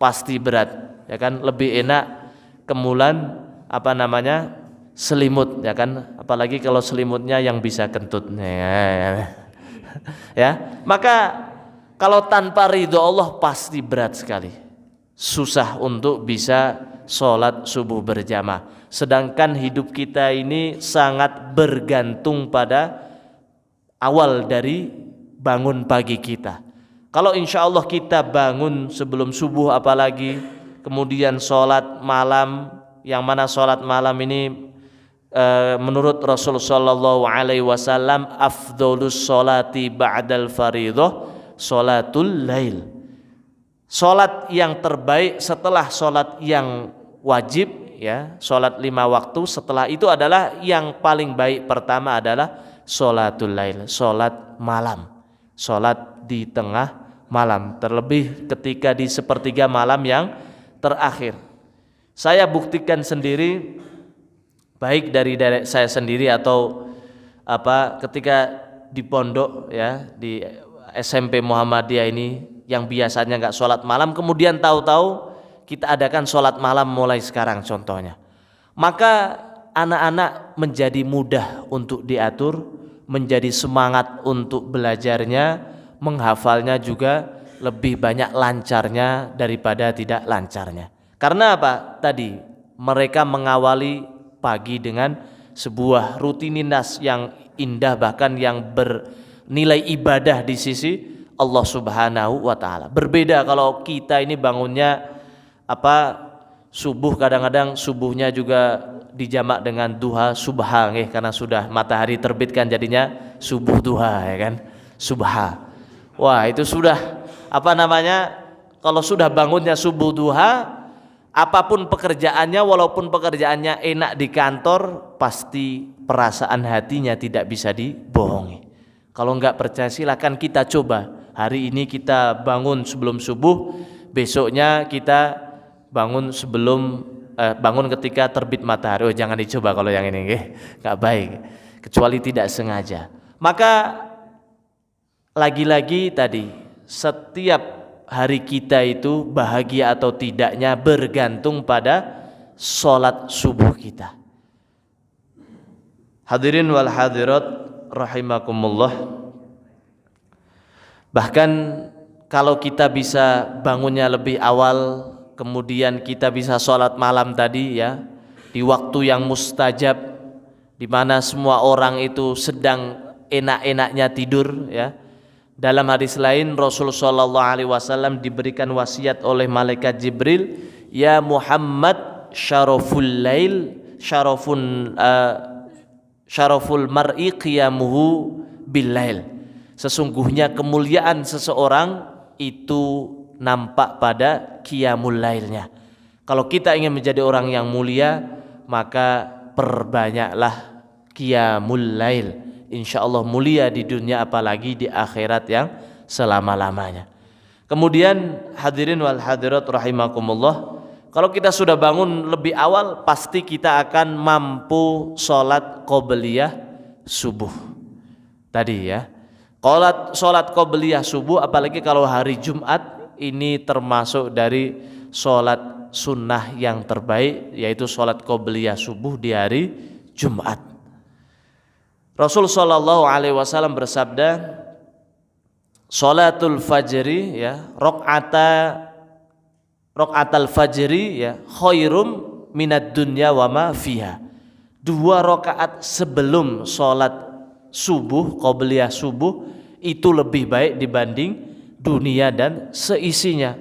Pasti berat ya kan. Lebih enak kemulan selimut ya kan. Apalagi kalau selimutnya yang bisa kentut ya. Maka kalau tanpa ridho Allah pasti berat sekali, susah untuk bisa sholat subuh berjamaah. Sedangkan hidup kita ini sangat bergantung pada awal dari bangun pagi kita. Kalau insya Allah kita bangun sebelum subuh apalagi, kemudian sholat malam, yang mana sholat malam ini menurut Rasulullah sallallahu alaihi wasallam afdholus sholati ba'dal fardhah sholatul lail. Sholat yang terbaik setelah sholat yang wajib ya, sholat 5 waktu. Setelah itu adalah yang paling baik pertama adalah sholatul lail, sholat malam, sholat di tengah malam, terlebih ketika di sepertiga malam yang terakhir. Saya buktikan sendiri, baik dari saya sendiri atau ketika di pondok ya, di SMP Muhammadiyah ini yang biasanya nggak sholat malam, kemudian tahu-tahu kita adakan sholat malam mulai sekarang contohnya, maka anak-anak menjadi mudah untuk diatur, menjadi semangat untuk belajarnya, menghafalnya juga lebih banyak lancarnya daripada tidak lancarnya. Karena apa? Tadi mereka mengawali pagi dengan sebuah rutinitas yang indah, bahkan yang bernilai ibadah di sisi Allah Subhanahu wa taala. Berbeda kalau kita ini bangunnya subuh, kadang-kadang subuhnya juga dijamak dengan duha subha karena sudah matahari terbit kan, jadinya subuh duha ya kan, subha. Wah, itu sudah kalau sudah bangunnya subuh duha, apapun pekerjaannya, walaupun pekerjaannya enak di kantor, pasti perasaan hatinya tidak bisa dibohongi. Kalau enggak percaya silakan kita coba. Hari ini kita bangun sebelum subuh, besoknya kita bangun bangun ketika terbit matahari. Oh, jangan dicoba kalau yang ini, enggak baik, kecuali tidak sengaja. Maka lagi-lagi tadi, setiap hari kita itu bahagia atau tidaknya bergantung pada sholat subuh kita. Hadirin wal hadirat rahimakumullah. Bahkan kalau kita bisa bangunnya lebih awal, kemudian kita bisa sholat malam tadi ya, di waktu yang mustajab, di mana semua orang itu sedang enak-enaknya tidur ya. Dalam hadis lain Rasul sallallahu alaihi wasallam diberikan wasiat oleh malaikat Jibril, ya Muhammad, syaraful lail, syaraful mar'i qiyamuhu bil lail. Sesungguhnya kemuliaan seseorang itu nampak pada qiyamul lailnya. Kalau kita ingin menjadi orang yang mulia, maka perbanyaklah qiyamul lail. Insyaallah mulia di dunia, apalagi di akhirat yang selama-lamanya. Kemudian hadirin wal hadirat rahimakumullah, kalau kita sudah bangun lebih awal, pasti kita akan mampu sholat qobliyah subuh tadi ya. Sholat qobliyah subuh, apalagi kalau hari Jumat, ini termasuk dari sholat sunnah yang terbaik, yaitu sholat qobliyah subuh di hari Jumat. Rasul sallallahu alaihi wasallam bersabda, sholatul fajri ya, rok'atal fajri ya, khairum minad dunya wa ma fiha. 2 rakaat sebelum sholat subuh, qobliyah subuh, itu lebih baik dibanding dunia dan seisinya.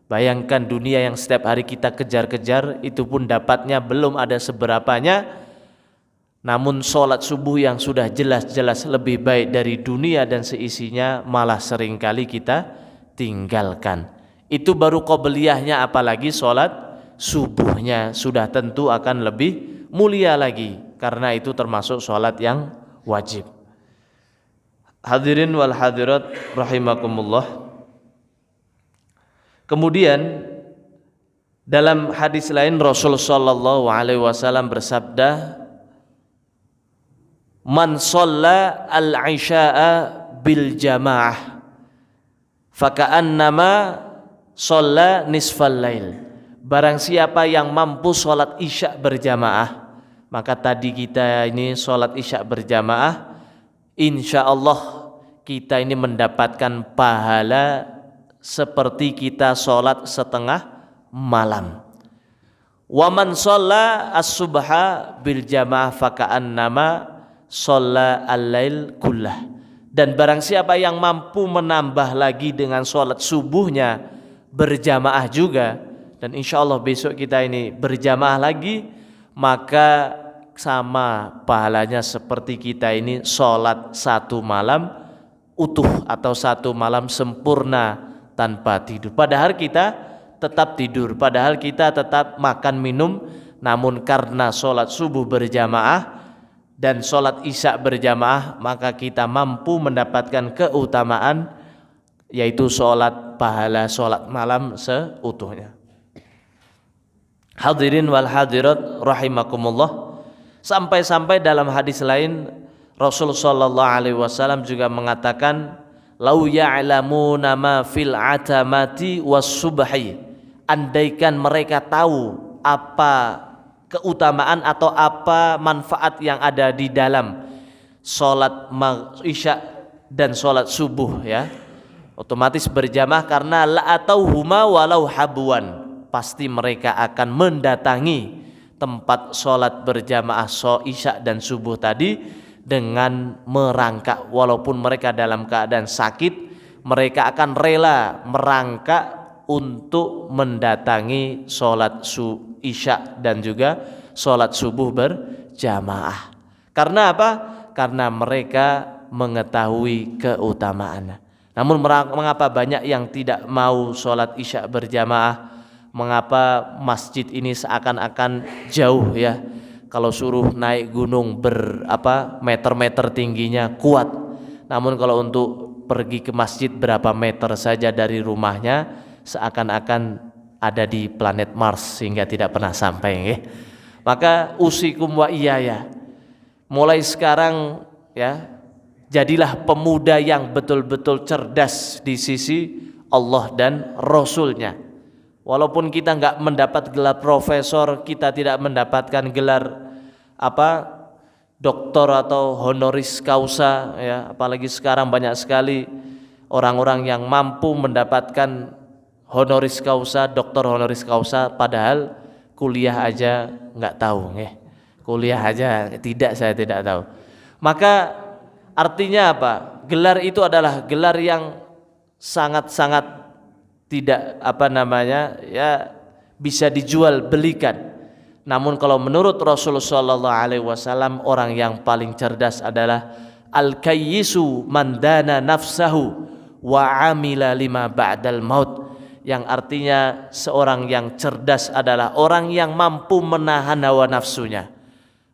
Bayangkan dunia yang setiap hari kita kejar-kejar, itu pun dapatnya belum ada seberapanya. Namun sholat subuh yang sudah jelas-jelas lebih baik dari dunia dan seisinya, malah seringkali kita tinggalkan. Itu baru qobliyahnya, apalagi sholat subuhnya sudah tentu akan lebih mulia lagi, karena itu termasuk sholat yang wajib. Hadirin wal hadirat rahimakumullah. Kemudian dalam hadis lain Rasul sallallahu alaihi wasallam bersabda, man shalla al-isya'a bil jamaah faka'annama shalla nisfal lail. Barang siapa yang mampu sholat isya berjamaah, maka tadi kita ini sholat isya berjamaah, insya Allah kita ini mendapatkan pahala seperti kita sholat setengah malam. Wa man shalla as-subha bil jamaah faka'annama shalla al-lail kullah. Dan barang siapa yang mampu menambah lagi dengan sholat subuhnya berjamaah juga, dan insya Allah besok kita ini berjamaah lagi, maka sama pahalanya seperti kita ini sholat 1 malam utuh atau 1 malam sempurna tanpa tidur. Padahal kita tetap tidur, padahal kita tetap makan minum namun karena sholat subuh berjamaah dan sholat isya berjamaah, maka kita mampu mendapatkan keutamaan, yaitu sholat pahala sholat malam seutuhnya. Hadirin wal hadirat rahimakumullah, sampai-sampai dalam hadis lain Rasul sallallahu alaihi wasallam juga mengatakan, lau ya'lamuna ma fil atamati was subhi, andaikan mereka tahu apa keutamaan atau apa manfaat yang ada di dalam sholat isya dan sholat subuh, ya otomatis berjamaah, karena la atauhuma walau habuan, pasti mereka akan mendatangi tempat sholat berjamaah isya dan subuh tadi dengan merangkak, walaupun mereka dalam keadaan sakit, mereka akan rela merangkak untuk mendatangi sholat isya dan juga sholat subuh berjamaah. Karena apa? Karena mereka mengetahui keutamaannya. Namun mengapa banyak yang tidak mau sholat isya berjamaah? Mengapa masjid ini seakan-akan jauh, ya? Kalau suruh naik gunung meter-meter tingginya kuat, namun kalau untuk pergi ke masjid berapa meter saja dari rumahnya seakan-akan ada di planet Mars sehingga tidak pernah sampai, ya. Maka usikum wa iyaya, mulai sekarang, ya, jadilah pemuda yang betul-betul cerdas di sisi Allah dan Rasulnya. Walaupun kita nggak mendapat gelar profesor, kita tidak mendapatkan gelar doktor atau honoris causa, ya, apalagi sekarang banyak sekali orang-orang yang mampu mendapatkan honoris causa, doktor honoris causa, padahal kuliah aja nggak tahu, kuliah aja saya tidak tahu. Maka artinya apa? Gelar itu adalah gelar yang sangat-sangat tidak bisa dijual belikan. Namun kalau menurut Rasulullah SAW, orang yang paling cerdas adalah al-kayyisu man dana nafsahu wa amila lima ba'dal maut, yang artinya seorang yang cerdas adalah orang yang mampu menahan hawa nafsunya,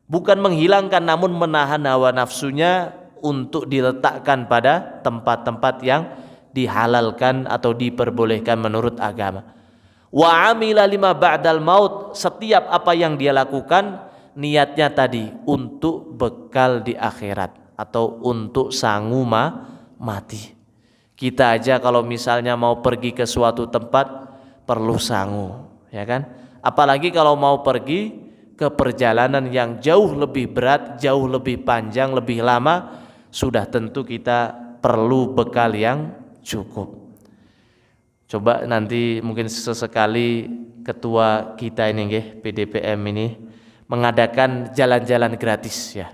bukan menghilangkan, namun menahan hawa nafsunya untuk diletakkan pada tempat-tempat yang dihalalkan atau diperbolehkan menurut agama. Wa amila lima ba'dal maut, setiap apa yang dia lakukan niatnya tadi untuk bekal di akhirat atau untuk sangu mati. Kita aja kalau misalnya mau pergi ke suatu tempat perlu sangu, ya kan? Apalagi kalau mau pergi ke perjalanan yang jauh lebih berat, jauh lebih panjang, lebih lama, sudah tentu kita perlu bekal yang cukup. Coba nanti mungkin sesekali ketua kita ini, PDPM ini, mengadakan jalan-jalan gratis, ya.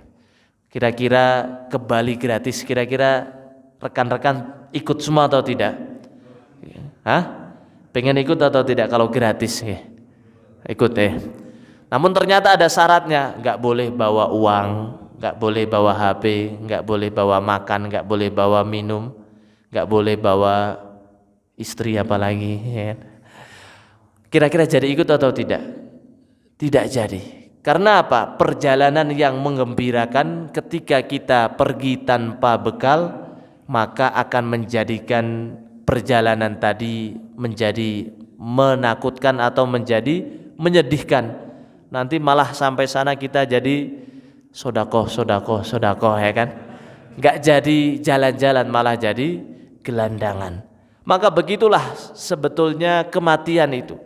Kira-kira ke Bali gratis, kira-kira rekan-rekan ikut semua atau tidak? Pengen ikut atau tidak kalau gratis? Ikut, Namun ternyata ada syaratnya, nggak boleh bawa uang, nggak boleh bawa HP, nggak boleh bawa makan, nggak boleh bawa minum, nggak boleh bawa istri apalagi, ya. Kira-kira jadi ikut atau tidak? Tidak jadi. Karena apa? Perjalanan yang menggembirakan ketika kita pergi tanpa bekal, maka akan menjadikan perjalanan tadi menjadi menakutkan atau menjadi menyedihkan. Nanti malah sampai sana kita jadi sodakoh, ya kan? Nggak jadi jalan-jalan, malah jadi gelandangan. Maka begitulah sebetulnya kematian itu.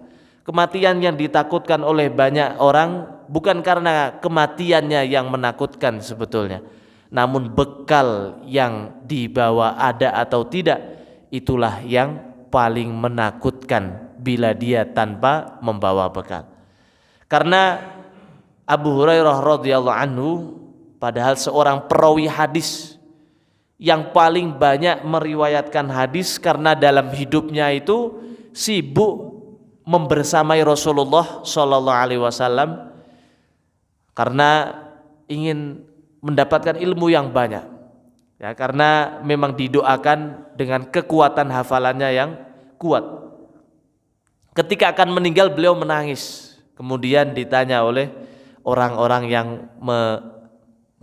Kematian yang ditakutkan oleh banyak orang bukan karena kematiannya yang menakutkan sebetulnya, namun bekal yang dibawa ada atau tidak, itulah yang paling menakutkan bila dia tanpa membawa bekal. Karena Abu Hurairah radhiyallahu anhu, padahal seorang perawi hadis yang paling banyak meriwayatkan hadis, karena dalam hidupnya itu sibuk membersamai Rasulullah sallallahu alaihi wasallam karena ingin mendapatkan ilmu yang banyak, ya, karena memang didoakan dengan kekuatan hafalannya yang kuat. Ketika akan meninggal beliau menangis Kemudian ditanya oleh orang-orang yang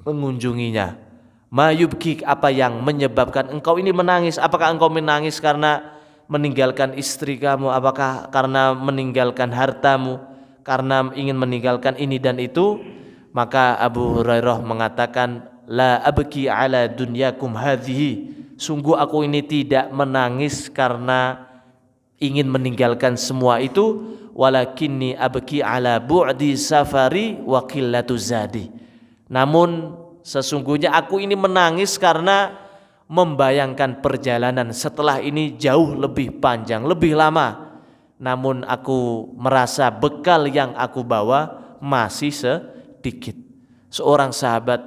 mengunjunginya, ma yubkik, apa yang menyebabkan engkau ini menangis? Apakah engkau menangis karena meninggalkan istri kamu? Apakah karena meninggalkan hartamu? Karena ingin meninggalkan ini dan itu? Maka Abu Hurairah mengatakan, la abki ala dunyakum hadhihi, sungguh aku ini tidak menangis karena ingin meninggalkan semua itu, walakinni abki ala bu'di safari wa qillatu zadi, namun sesungguhnya aku ini menangis karena membayangkan perjalanan setelah ini jauh lebih panjang, lebih lama, namun aku merasa bekal yang aku bawa masih sedikit. Seorang sahabat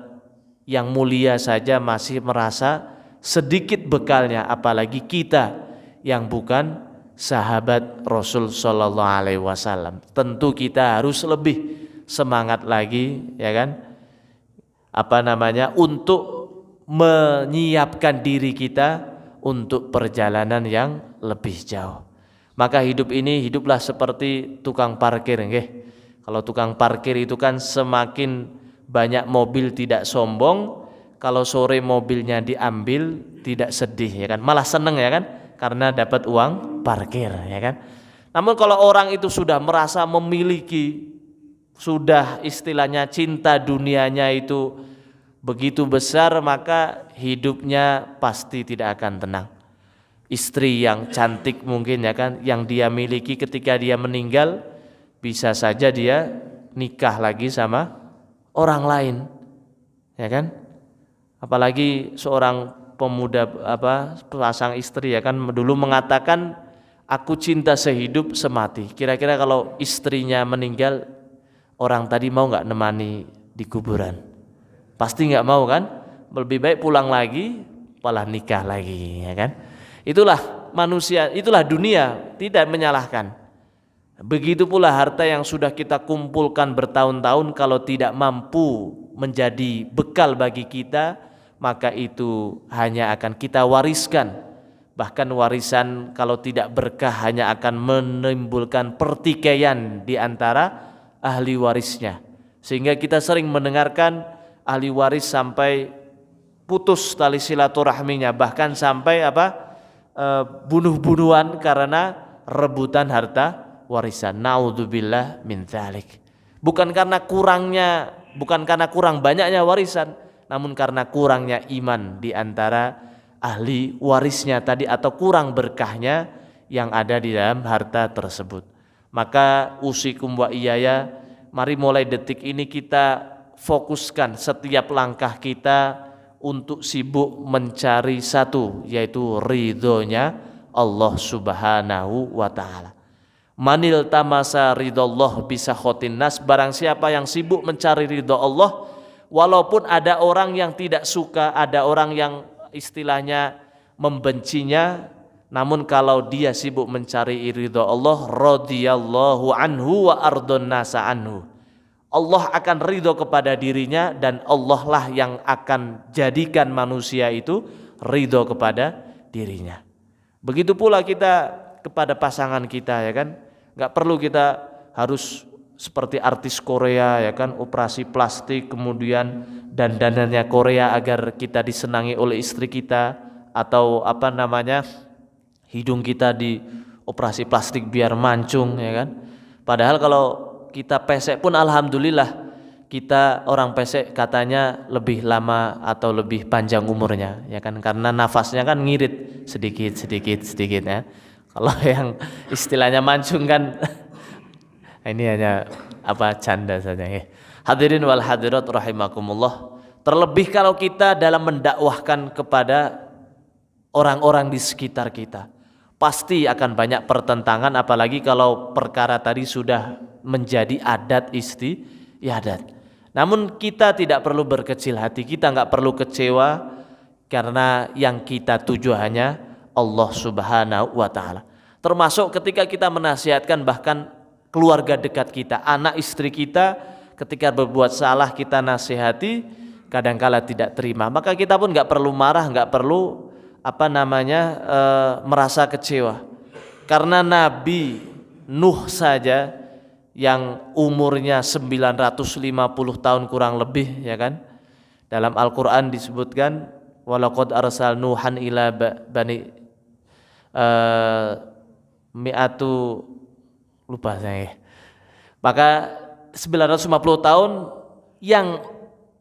yang mulia saja masih merasa sedikit bekalnya, apalagi kita yang bukan sahabat Rasul Shallallahu Alaihi Wasallam. Tentu kita harus lebih semangat lagi, ya kan? Untuk menyiapkan diri kita untuk perjalanan yang lebih jauh. Maka hidup ini hiduplah seperti tukang parkir, nggih. Kalau tukang parkir itu kan semakin banyak mobil tidak sombong, kalau sore mobilnya diambil tidak sedih, ya kan? Malah seneng, ya kan? Karena dapat uang parkir, ya kan? Namun kalau orang itu sudah merasa memiliki, sudah istilahnya cinta dunianya itu begitu besar, maka hidupnya pasti tidak akan tenang. Istri yang cantik mungkin, ya kan, yang dia miliki ketika dia meninggal, bisa saja dia nikah lagi sama orang lain, ya kan? Apalagi seorang pemuda pasang istri, ya kan, dulu mengatakan aku cinta sehidup semati. Kira-kira kalau istrinya meninggal, orang tadi mau nggak nemani di kuburan? Pasti nggak mau, kan? Lebih baik pulang lagi, malah nikah lagi, ya kan? Itulah manusia, itulah dunia, tidak menyalahkan. Begitu pula harta yang sudah kita kumpulkan bertahun-tahun, kalau tidak mampu menjadi bekal bagi kita, maka itu hanya akan kita wariskan. Bahkan warisan kalau tidak berkah hanya akan menimbulkan pertikaian di antara ahli warisnya. Sehingga kita sering mendengarkan ahli waris sampai putus tali silaturahminya, bahkan sampai bunuh-bunuhan karena rebutan harta warisan. Naudzubillah min dzalik. Bukan karena kurang banyaknya warisan, namun karena kurangnya iman di antara ahli warisnya tadi, atau kurang berkahnya yang ada di dalam harta tersebut. Maka usikum wa iyaya, mari mulai detik ini kita fokuskan setiap langkah kita untuk sibuk mencari satu, yaitu ridhonya Allah Subhanahu wa ta'ala. Manil tamasa ridallah bisa khotin nas, barang siapa yang sibuk mencari ridho Allah, walaupun ada orang yang tidak suka, ada orang yang istilahnya membencinya, namun kalau dia sibuk mencari ridho Allah, radhiyallahu anhu wa ardon nasa anhu, Allah akan ridho kepada dirinya, dan Allah lah yang akan jadikan manusia itu ridho kepada dirinya. Begitu pula kita kepada pasangan kita, ya kan? Gak perlu kita harus seperti artis Korea, ya kan, operasi plastik kemudian dandanannya Korea agar kita disenangi oleh istri kita, atau hidung kita di operasi plastik biar mancung, ya kan. Padahal kalau kita pesek pun alhamdulillah, kita orang pesek katanya lebih lama atau lebih panjang umurnya, ya kan, karena nafasnya kan ngirit sedikit ya. Kalau yang istilahnya mancung kan ini hanya canda saja, ya. Hadirin wal hadirat rahimakumullah. Terlebih kalau kita dalam mendakwahkan kepada orang-orang di sekitar kita, pasti akan banyak pertentangan, apalagi kalau perkara tadi sudah menjadi adat istiadat. Namun kita tidak perlu berkecil hati, kita nggak perlu kecewa, karena yang kita tuju hanya Allah Subhanahu wa ta'ala. Termasuk ketika kita menasihatkan bahkan keluarga dekat kita, anak istri kita, ketika berbuat salah kita nasihati, kadangkala tidak terima, maka kita pun nggak perlu marah, nggak perlu merasa kecewa. Karena Nabi Nuh saja yang umurnya 950 tahun kurang lebih, ya kan? Dalam Al-Qur'an disebutkan walaqad arsal nuhan ila bani mi'atu, lupa saya. Maka 950 tahun yang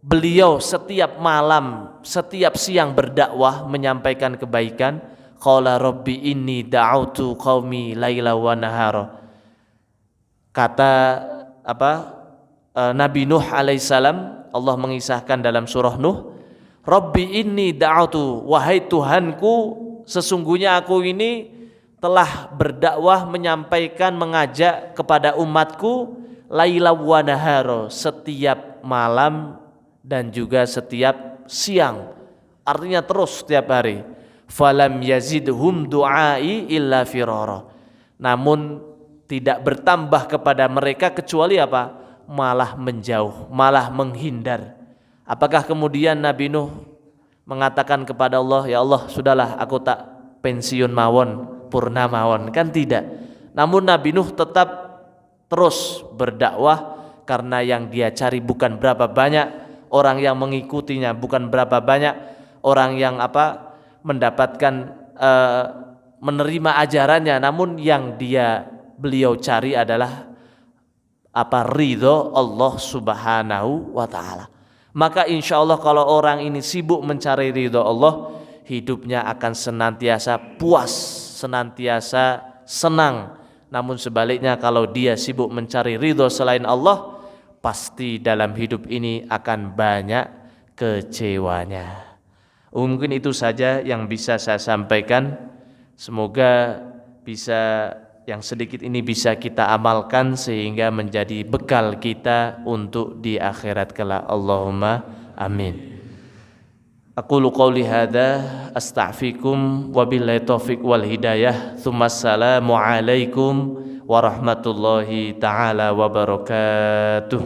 beliau setiap malam, setiap siang berdakwah menyampaikan kebaikan. Qala rabbi inni da'autu qaumi laila wa nahara. Kata Nabi Nuh alaihissalam, Allah mengisahkan dalam surah Nuh, Rabbi inni da'autu, wahai Tuhanku, sesungguhnya aku ini telah berdakwah, menyampaikan, mengajak kepada umatku laila wa nahara, setiap malam dan juga setiap siang, artinya terus setiap hari. Falam yazidhum du'ai illa firara, namun tidak bertambah kepada mereka kecuali apa? Malah menjauh, malah menghindar. Apakah kemudian Nabi Nuh mengatakan kepada Allah, ya Allah sudahlah aku tak pensiun mawon, purna mawon? Kan tidak. Namun Nabi Nuh tetap terus berdakwah, karena yang dia cari bukan berapa banyak orang yang mengikutinya, bukan berapa banyak orang yang mendapatkan menerima ajarannya, namun yang beliau cari adalah ridho Allah subhanahu wa ta'ala. Maka insya Allah kalau orang ini sibuk mencari ridho Allah, hidupnya akan senantiasa puas, senantiasa senang. Namun sebaliknya kalau dia sibuk mencari ridho selain Allah, pasti dalam hidup ini akan banyak kecewanya. Mungkin itu saja yang bisa saya sampaikan. Semoga bisa, yang sedikit ini bisa kita amalkan sehingga menjadi bekal kita untuk di akhirat kelak. Allahumma amin. Aqulu qawli hadza astaghfirukum wa billahi taufiq wal hidayah. Assalamu alaikum warahmatullahi taala wabarakatuh.